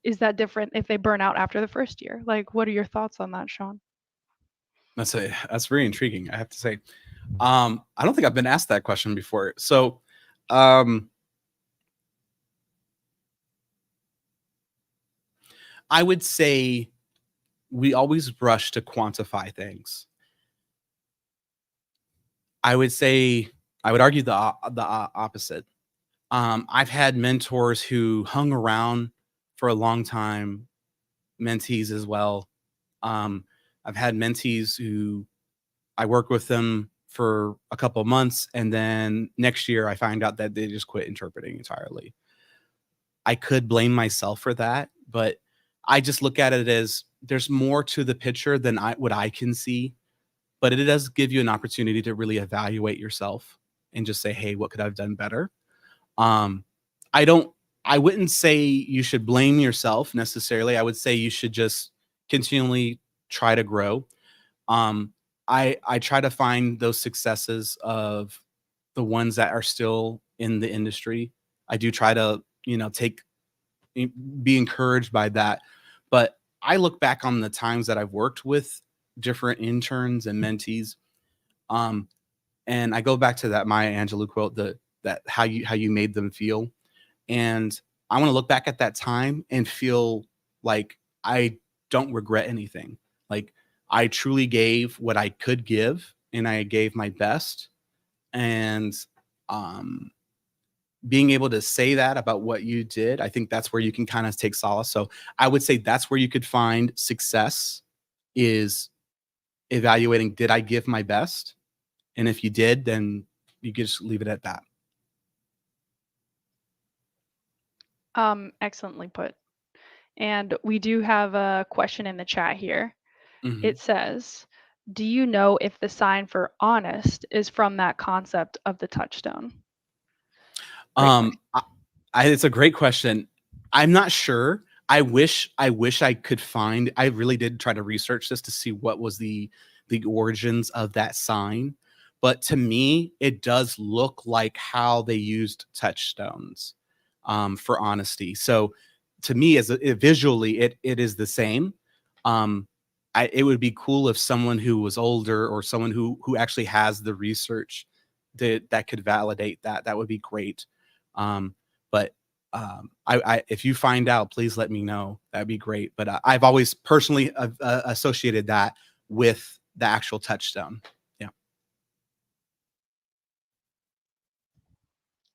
is that different if they burn out after the first year? Like, what are your thoughts on that, Sean? That's very intriguing, I have to say. I don't think I've been asked that question before. So um, I would say we always rush to quantify things. I would say I would argue the opposite. I've had mentors who hung around for a long time, mentees as well. Um, I've had mentees who I worked with them for a couple of months, and then next year I find out that they just quit interpreting entirely. I could blame myself for that, but I just look at it as there's more to the picture than what I can see, but it does give you an opportunity to really evaluate yourself and just say, "Hey, what could I have done better?" Um, I don't I wouldn't say you should blame yourself necessarily. I would say you should just continually try to grow. Um, I try to find those successes of the ones that are still in the industry. I do try to, take be encouraged by that. But I look back on the times that I've worked with different interns and mentees, um, and I go back to that Maya Angelou quote, that how you made them feel. And I want to look back at that time and feel like I don't regret anything. Like I truly gave what I could give and I gave my best. And um, being able to say that about what you did, I think that's where you can kind of take solace. So I would say that's where you could find success is evaluating, did I give my best? And if you did, then you could just leave it at that. Excellently put. And we do have a question in the chat here. Mhm. It says, do you know if the sign for honest is from that concept of the touchstone? Great question. It's a great question. I'm not sure. I wish I could find. I really did try to research this to see what was the origins of that sign. But to me, it does look like how they used touchstones for honesty. So to me, visually, it is the same. Um, it would be cool if someone who was older or someone who actually has the research that could validate that. That would be great. Um, but if you find out, please let me know. That'd be great. But I've always personally associated that with the actual touchstone. Yeah.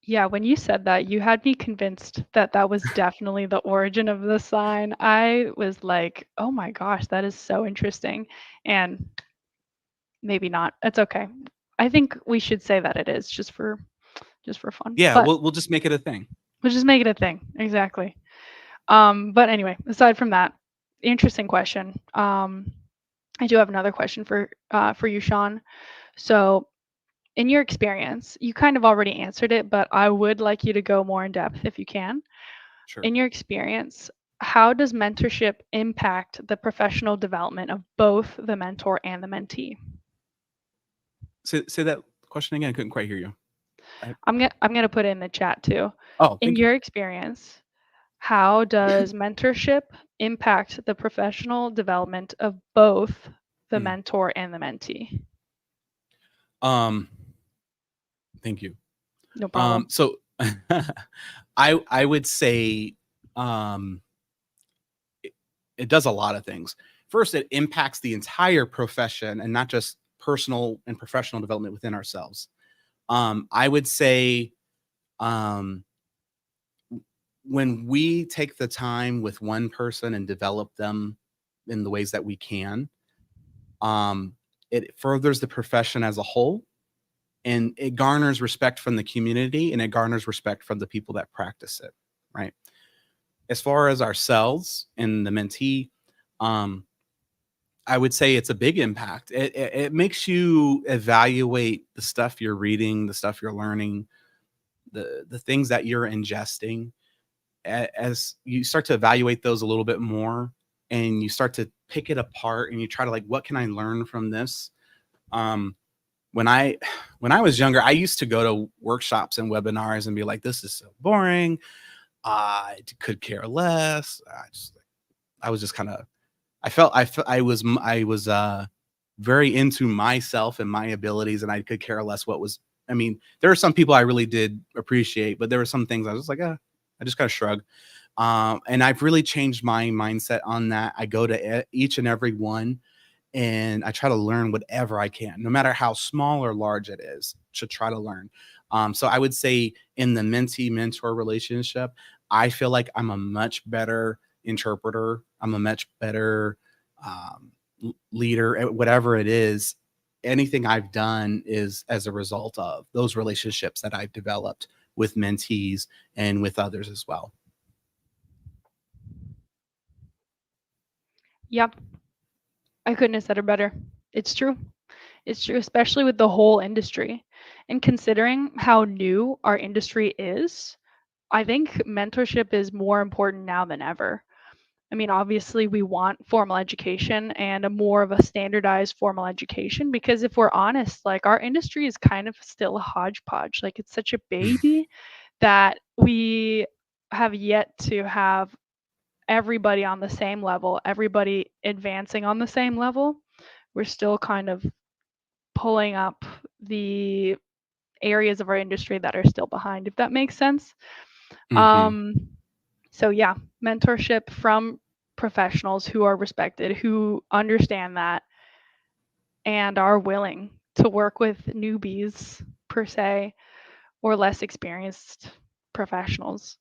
Yeah, when you said that, you had me convinced that that was definitely the origin of the sign. I was like, oh my gosh, that is so interesting. And maybe not. It's okay. I think we should say that it is just for fun. Yeah. But We'll just make it a thing. we'll just make it a thing. Exactly. But anyway, aside from that, interesting question. I do have another question for you, Sean. So, in your experience, you kind of already answered it, but I would like you to go more in depth if you can. Sure. In your experience, how does mentorship impact the professional development of both the mentor and the mentee? Say that question again. I couldn't quite hear you. I'm gonna put it in the chat too. Oh, In thank you. your experience, how does mentorship impact the professional development of both the Mm. mentor and the mentee? Um, Thank you. No problem. So I would say um, it does a lot of things. First, it impacts the entire profession and not just personal and professional development within ourselves. I would say um, when we take the time with one person and develop them in the ways that we can, um, it furthers the profession as a whole and it garners respect from the community and it garners respect from the people that practice it, right? As far as ourselves and the mentee, um, I would say it's a big impact. It makes you evaluate the stuff you're reading, the stuff you're learning, the things that you're ingesting. As you start to evaluate those a little bit more, and you start to pick it apart, and you try to like, what can I learn from this? Um, when I when I was younger, I used to go to workshops and webinars and be like, this is so boring. I could care less. I was just kind of I was very into myself and my abilities, and I could care less what was. I mean, there are some people I really did appreciate, but there were some things I was just like, I just kind of shrug. And I've really changed my mindset on that. I go to each and every one, and I try to learn whatever I can, no matter how small or large it is, to try to learn. So I would say in the mentee mentor relationship, I feel like I'm a much better interpreter. I'm a much better um, leader, whatever it is. Anything I've done is as a result of those relationships that I've developed with mentees and with others as well. Yep, I couldn't have said it better. It's true. It's true, especially with the whole industry. And considering how new our industry is, I think mentorship is more important now than ever. I mean, obviously, we want formal education and a more of a standardized formal education because if we're honest, like our industry is kind of still a hodgepodge. Like it's such a baby that we have yet to have everybody on the same level, everybody advancing on the same level. We're still kind of pulling up the areas of our industry that are still behind, if that makes sense. Hmm. Um, so yeah, mentorship from professionals who are respected, who understand that, and are willing to work with newbies per se, or less experienced professionals,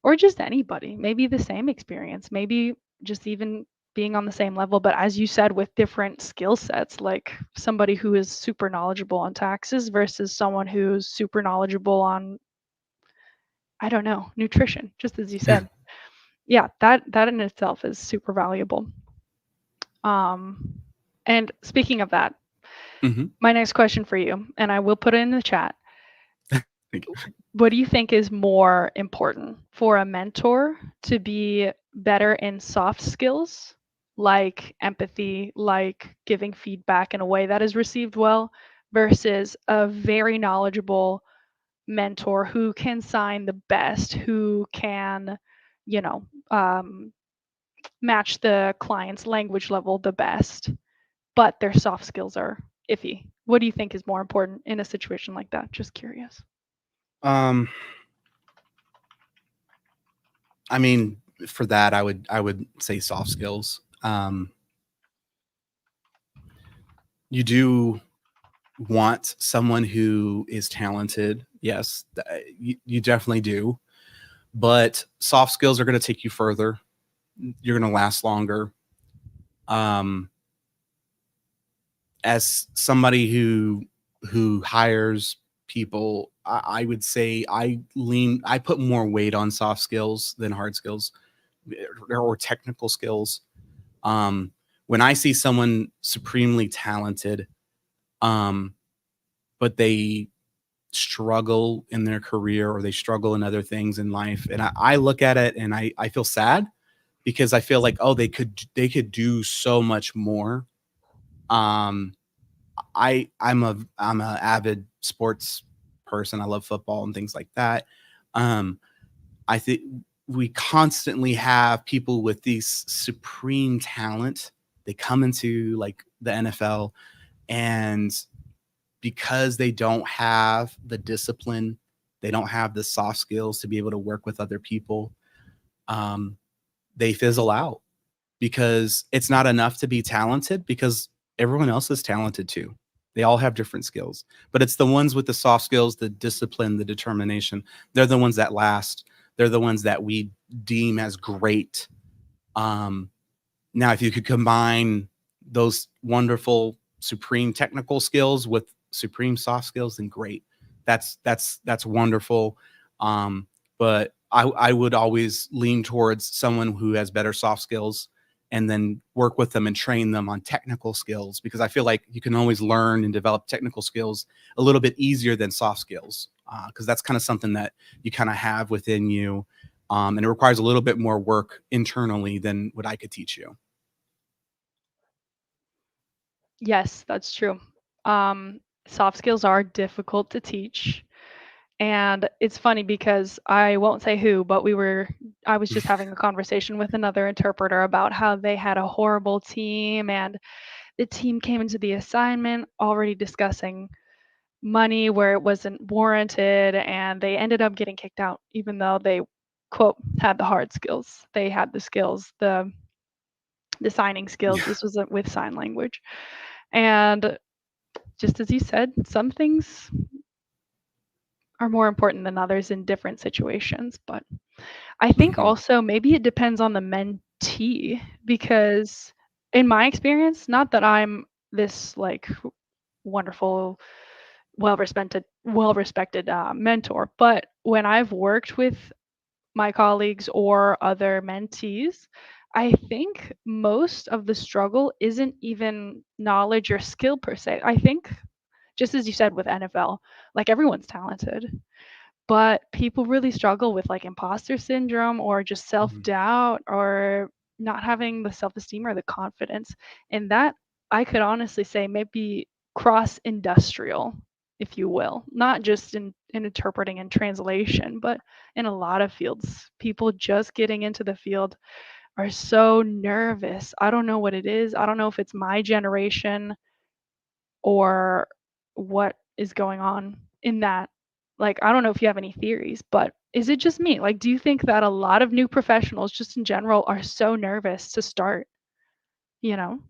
or just anybody, maybe the same experience, maybe just even being on the same level, but as you said, with different skill sets, like somebody who is super knowledgeable on taxes versus someone who's super knowledgeable on, I don't know, nutrition, just as you said. Yeah, that in itself is super valuable. Um, and speaking of that, Hmm. my next question for you, and I will put it in the chat. What do you think is more important for a mentor to be better in soft skills, like empathy, like giving feedback in a way that is received well, versus a very knowledgeable mentor who can sign the best, who can, you know, match the client's language level the best, but their soft skills are iffy? What do you think is more important in a situation like that? Just curious. Um, I mean, for that, I would say soft skills. You do want someone who is talented. Yes, you definitely do. But soft skills are going to take you further. You're going to last longer. Um, as somebody who hires people, I would say I put more weight on soft skills than hard skills or technical skills. Um, when I see someone supremely talented, um, but they struggle in their career or they struggle in other things in life, and I look at it and I feel sad because I feel like, oh, they could do so much more. Um, I'm a avid sports person. I love football and things like that. Um, I think we constantly have people with these supreme talent. They come into like the NFL, and because they don't have the discipline, they don't have the soft skills to be able to work with other people, um, they fizzle out because it's not enough to be talented because everyone else is talented too. They all have different skills, but it's the ones with the soft skills, the discipline, the determination. They're the ones that last. They're the ones that we deem as great. Um, Now, if you could combine those wonderful, supreme technical skills with supreme soft skills, then great. That's wonderful. But I would always lean towards someone who has better soft skills and then work with them and train them on technical skills because I feel like you can always learn and develop technical skills a little bit easier than soft skills because that's kind of something that you kind of have within you. And it requires a little bit more work internally than what I could teach you. Yes, that's true. Soft skills are difficult to teach. And it's funny because I won't say who, but I was just having a conversation with another interpreter about how they had a horrible team and the team came into the assignment already discussing money where it wasn't warranted and they ended up getting kicked out even though they quote had the hard skills. They had the skills, the the signing skills. Yeah. This was with sign language. And just as you said, some things are more important than others in different situations. But I think Mhm. also maybe it depends on the mentee because, in my experience, not that I'm this like wonderful, well respected mentor, but when I've worked with my colleagues or other mentees, I think most of the struggle isn't even knowledge or skill per se. I think, just as you said with NFL, like everyone's talented, but people really struggle with like imposter syndrome or just self Mhm. doubt or not having the self esteem or the confidence. And that I could honestly say maybe cross industrial, if you will, not just in interpreting and translation, but in a lot of fields. People just getting into the field are so nervous. I don't know what it is. I don't know if it's my generation or what is going on in that. Like, I don't know if you have any theories, but is it just me? Like, do you think that a lot of new professionals, just in general, are so nervous to start? You know?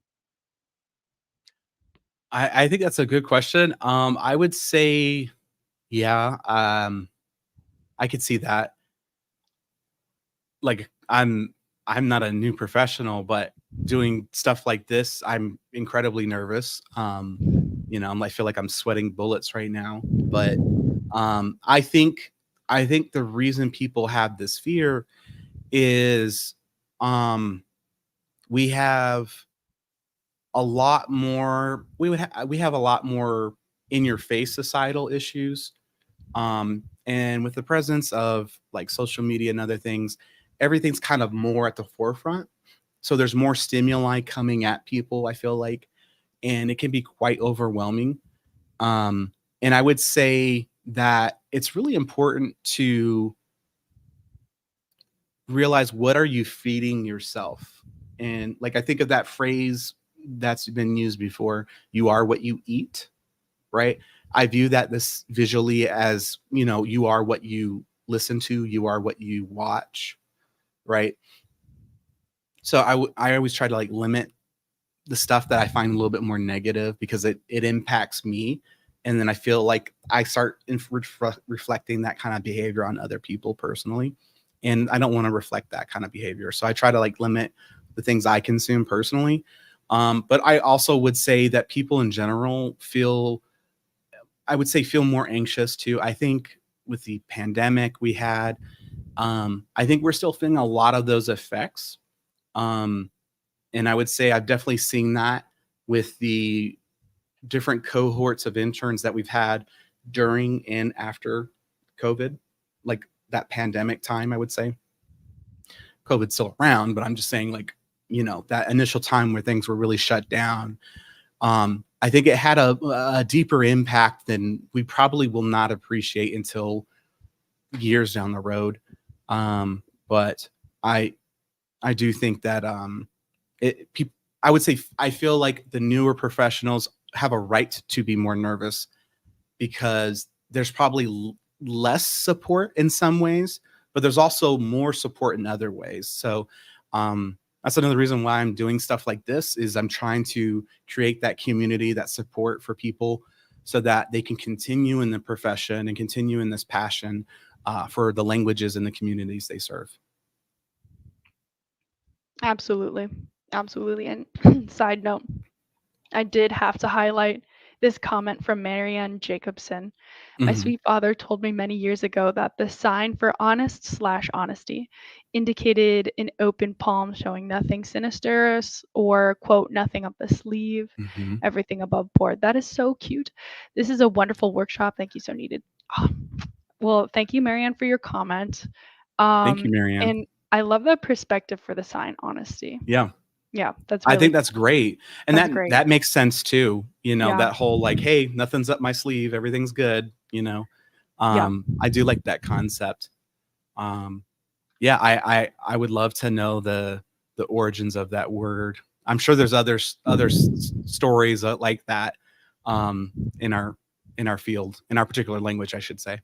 I think that's a good question. I would say, yeah, I could see that. Like, I'm not a new professional, but doing stuff like this, I'm incredibly nervous. I feel like I'm sweating bullets right now. But I think the reason people have this fear is um, we have we have a lot more in your face societal issues, and with the presence of like social media and other things, everything's kind of more at the forefront, so there's more stimuli coming at people, I feel like, and it can be quite overwhelming. And I would say that it's really important to realize, what are you feeding yourself? And like, I think of that phrase that's been used before, you are what you eat, right? I view that this visually as, you are what you listen to, you are what you watch, right? So I always try to like limit the stuff that I find a little bit more negative, because it impacts me, and then I feel like I start reflecting that kind of behavior on other people personally, and I don't want to reflect that kind of behavior. So I try to like limit the things I consume personally. But I also would say that people in general feel more anxious too. I think with the pandemic we had, I think we're still feeling a lot of those effects. Um, and I would say I've definitely seen that with the different cohorts of interns that we've had during and after COVID, like that pandemic time, I would say. COVID's still around, but I'm just saying, like, that initial time where things were really shut down. I think it had a deeper impact than we probably will not appreciate until years down the road. But I I do think that it peop I would say, I feel like the newer professionals have a right to be more nervous, because there's probably less support in some ways, but there's also more support in other ways. So that's another reason why I'm doing stuff like this, is I'm trying to create that community, that support for people, so that they can continue in the profession and continue in this passion for the languages and the communities they serve. Absolutely. Absolutely. And side note, I did have to highlight this comment from Marianne Jacobson. My Hmm. sweet father told me many years ago that the sign for honest/honesty indicated an open palm showing nothing sinister or, quote, nothing up the sleeve, Hmm. everything above board. That is so cute. This is a wonderful workshop. Thank you, so needed. Ah, well, thank you, Marianne, for your comment. Thank you, Marianne. And I love the perspective for the sign, honesty. Yeah. Yeah, that's I really think that's cool. great. And That's that great. that makes sense too. Yeah, That whole like, hey, nothing's up my sleeve, everything's good. yeah. I do like that concept. Um, yeah, I would love to know the origins of that word. I'm sure there's stories like that in our field, in our particular language, I should say.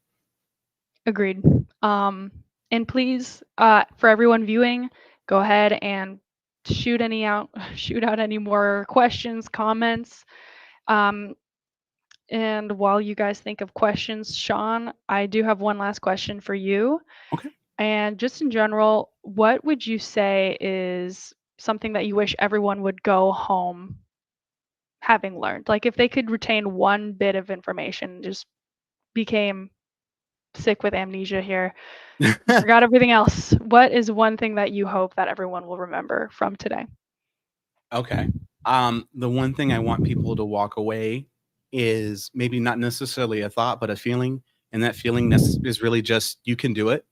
Agreed. And please, for everyone viewing, go ahead and shoot any out shoot out any more questions, comments. Um, and while you guys think of questions, Sean, I do have one last question for you. Okay. And just in general, what would you say is something that you wish everyone would go home having learned? Like if they could retain one bit of information, just became sick with amnesia here, forgot everything else. What is one thing that you hope that everyone will remember from today? Okay. The one thing I want people to walk away is maybe not necessarily a thought, but a feeling. And that feeling is really just you can do it.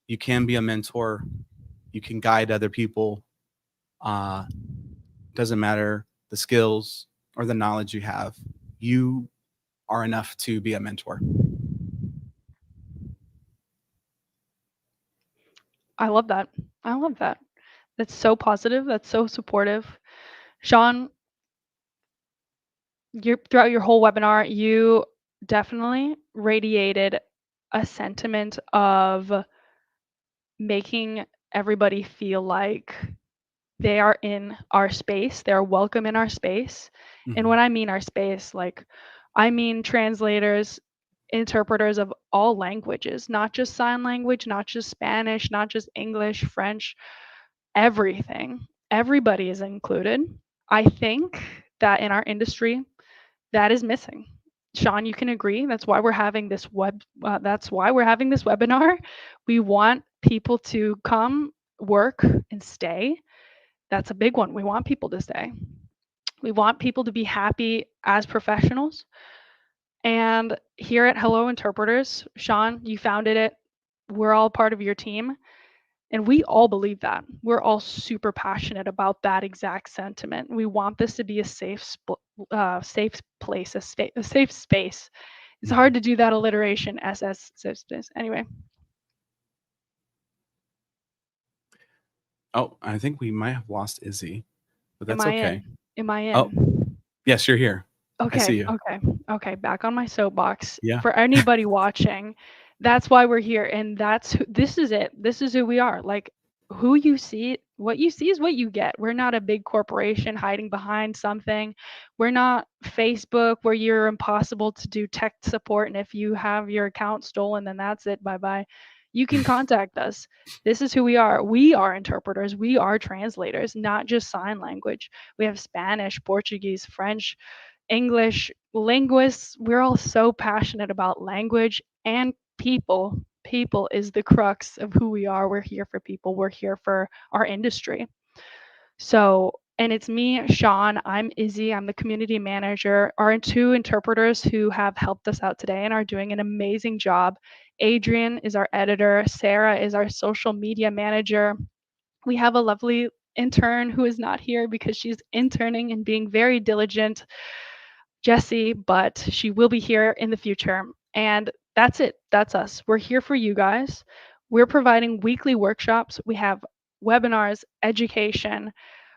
You can be a mentor. You can guide other people. Uh, doesn't matter the skills or the knowledge you have. You are enough to be a mentor. I love that. I love that. That's so positive. That's so supportive. Sean, throughout your whole webinar, you definitely radiated a sentiment of making everybody feel like they are in our space, they're welcome in our space. And Mhm. when I mean our space, like I mean translators, interpreters of all languages, not just sign language, not just Spanish, not just English, French, everything. Everybody is included. I think that in our industry, that is missing. Sean, you can agree. That's why we're having this that's why we're having this webinar. We want people to come, work, and stay. That's a big one. We want people to stay. We want people to be happy as professionals. And here at Hello Interpreters, Sean, you founded it. We're all part of your team. And we all believe that. We're all super passionate about that exact sentiment. We want this to be a safe place, a safe space. It's hard Mhm. to do that alliteration, SS, safe space. Anyway, Oh, I think we might have lost Izzy, but am that's I okay. in? Am I Oh, in? yes, you're here. I Okay, see you. okay, okay. Back on my soapbox. Yeah. For anybody watching, that's why we're here, and this is it. This is who we are. Like who you see, what you see is what you get. We're not a big corporation hiding behind something. We're not Facebook where you're impossible to do tech support, and if you have your account stolen, then that's it. Bye bye. You can contact us. This is who we are. We are interpreters. We are translators, not just sign language. We have Spanish, Portuguese, French, English linguists. We're all so passionate about language and people. People is the crux of who we are. We're here for people, we're here for our industry. So, and it's me, Sean. I'm Izzy. I'm the community manager. Our two interpreters who have helped us out today and are doing an amazing job. Adrian is our editor. Sarah is our social media manager. We have a lovely intern who is not here because she's interning and being very diligent, Jessie, but she will be here in the future. And that's it. That's us. We're here for you guys. We're providing weekly workshops. We have webinars, education.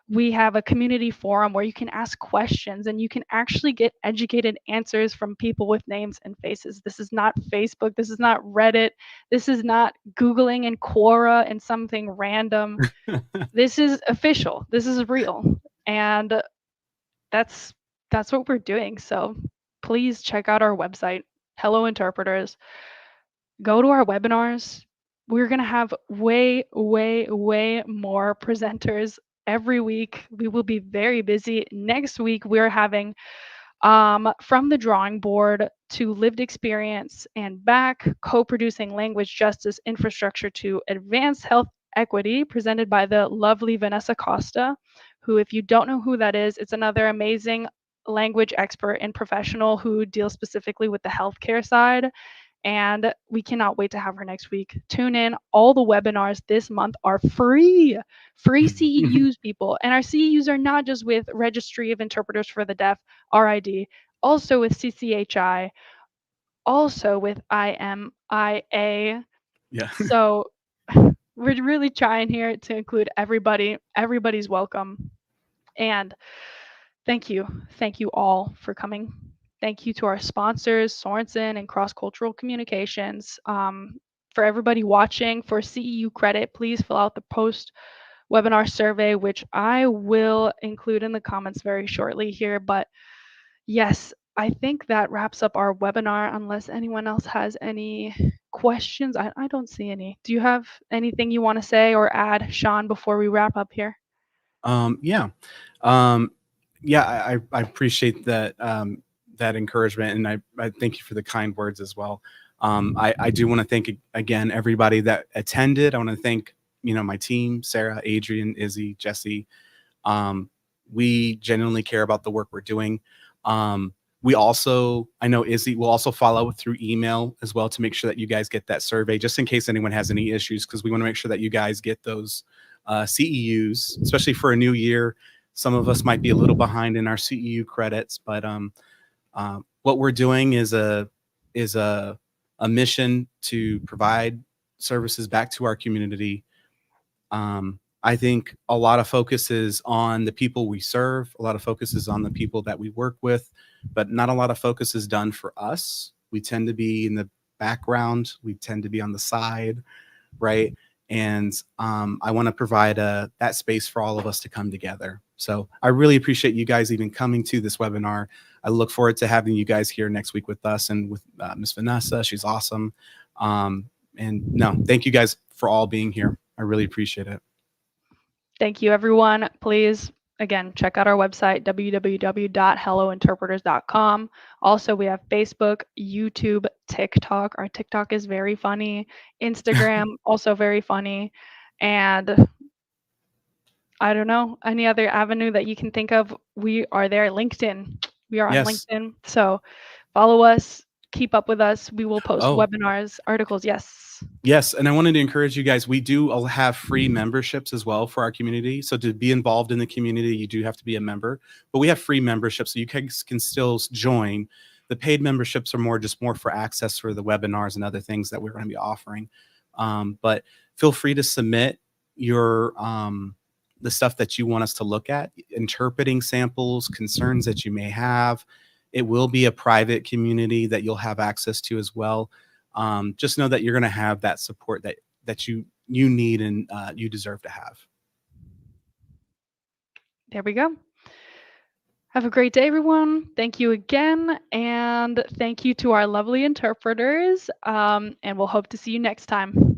We have a community forum where you can ask questions and you can actually get educated answers from people with names and faces. This is not Facebook. This is not Reddit. This is not Googling and Quora and something random. This is official. This is real. And that's that's what we're doing. So please check out our website, Hello Interpreters. Go to our webinars. We're going to have way, way, way more presenters every week. We will be very busy. Next week, we're having from the drawing board to lived experience and back, co producing language justice infrastructure to advance health equity, presented by the lovely Vanessa Costa, who, if you don't know who that is, it's another amazing language expert and professional who deals specifically with the healthcare side. And we cannot wait to have her next week. Tune in. All the webinars this month are free. Free CEUs, people. And our CEUs are not just with Registry of Interpreters for the Deaf, RID, also with CCHI, also with IMIA. Yeah. So we're really trying here to include everybody. Everybody's welcome. And thank you. Thank you all for coming. Thank you to our sponsors, Sorensen and Cross Cultural Communications. For everybody watching, for CEU credit, please fill out the post webinar survey, which I will include in the comments very shortly here. But yes, I think that wraps up our webinar unless anyone else has any questions. I don't see any. Do you have anything you want to say or add, Sean, before we wrap up here? Yeah. Um, yeah, I appreciate that that encouragement, and I thank you for the kind words as well. I do want to thank again everybody that attended. I want to thank my team, Sarah, Adrian, Izzy, Jesse. We genuinely care about the work we're doing. We also, I know Izzy will also follow through email as well to make sure that you guys get that survey, just in case anyone has any issues, because we want to make sure that you guys get those CEUs, especially for a new year. Some of us might be a little behind in our CEU credits, but what we're doing is a mission to provide services back to our community. I think a lot of focus is on the people we serve. A lot of focus is on the people that we work with, but not a lot of focus is done for us. We tend to be in the background. We tend to be on the side, right? And I want to provide that space for all of us to come together. So I really appreciate you guys even coming to this webinar. I look forward to having you guys here next week with us and with Miss Vanessa. She's awesome. And no, thank you guys for all being here. I really appreciate it. Thank you, everyone. Please, again, check out our website, www.hellointerpreters.com. Also, we have Facebook, YouTube, TikTok. Our TikTok is very funny. Instagram, also very funny. And I don't know, any other avenue that you can think of, we are there. LinkedIn. We are on Yes. LinkedIn. So follow us, keep up with us. We will post Oh, webinars, articles. Yes. yes. And I wanted to encourage you guys, we do have free memberships as well for our community. So to be involved in the community, you do have to be a member, but we have free memberships so you can still join. The paid memberships are more for access for the webinars and other things that we're going to be offering. But feel free to submit your the stuff that you want us to look at, interpreting samples, concerns that you may have. It will be a private community that you'll have access to as well. Just know that you're going to have that support that you need and you deserve to have. There we go. Have a great day, everyone. Thank you again. And thank you to our lovely interpreters. And we'll hope to see you next time. All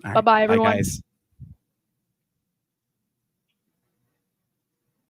right. Bye-bye, Bye, everyone. guys.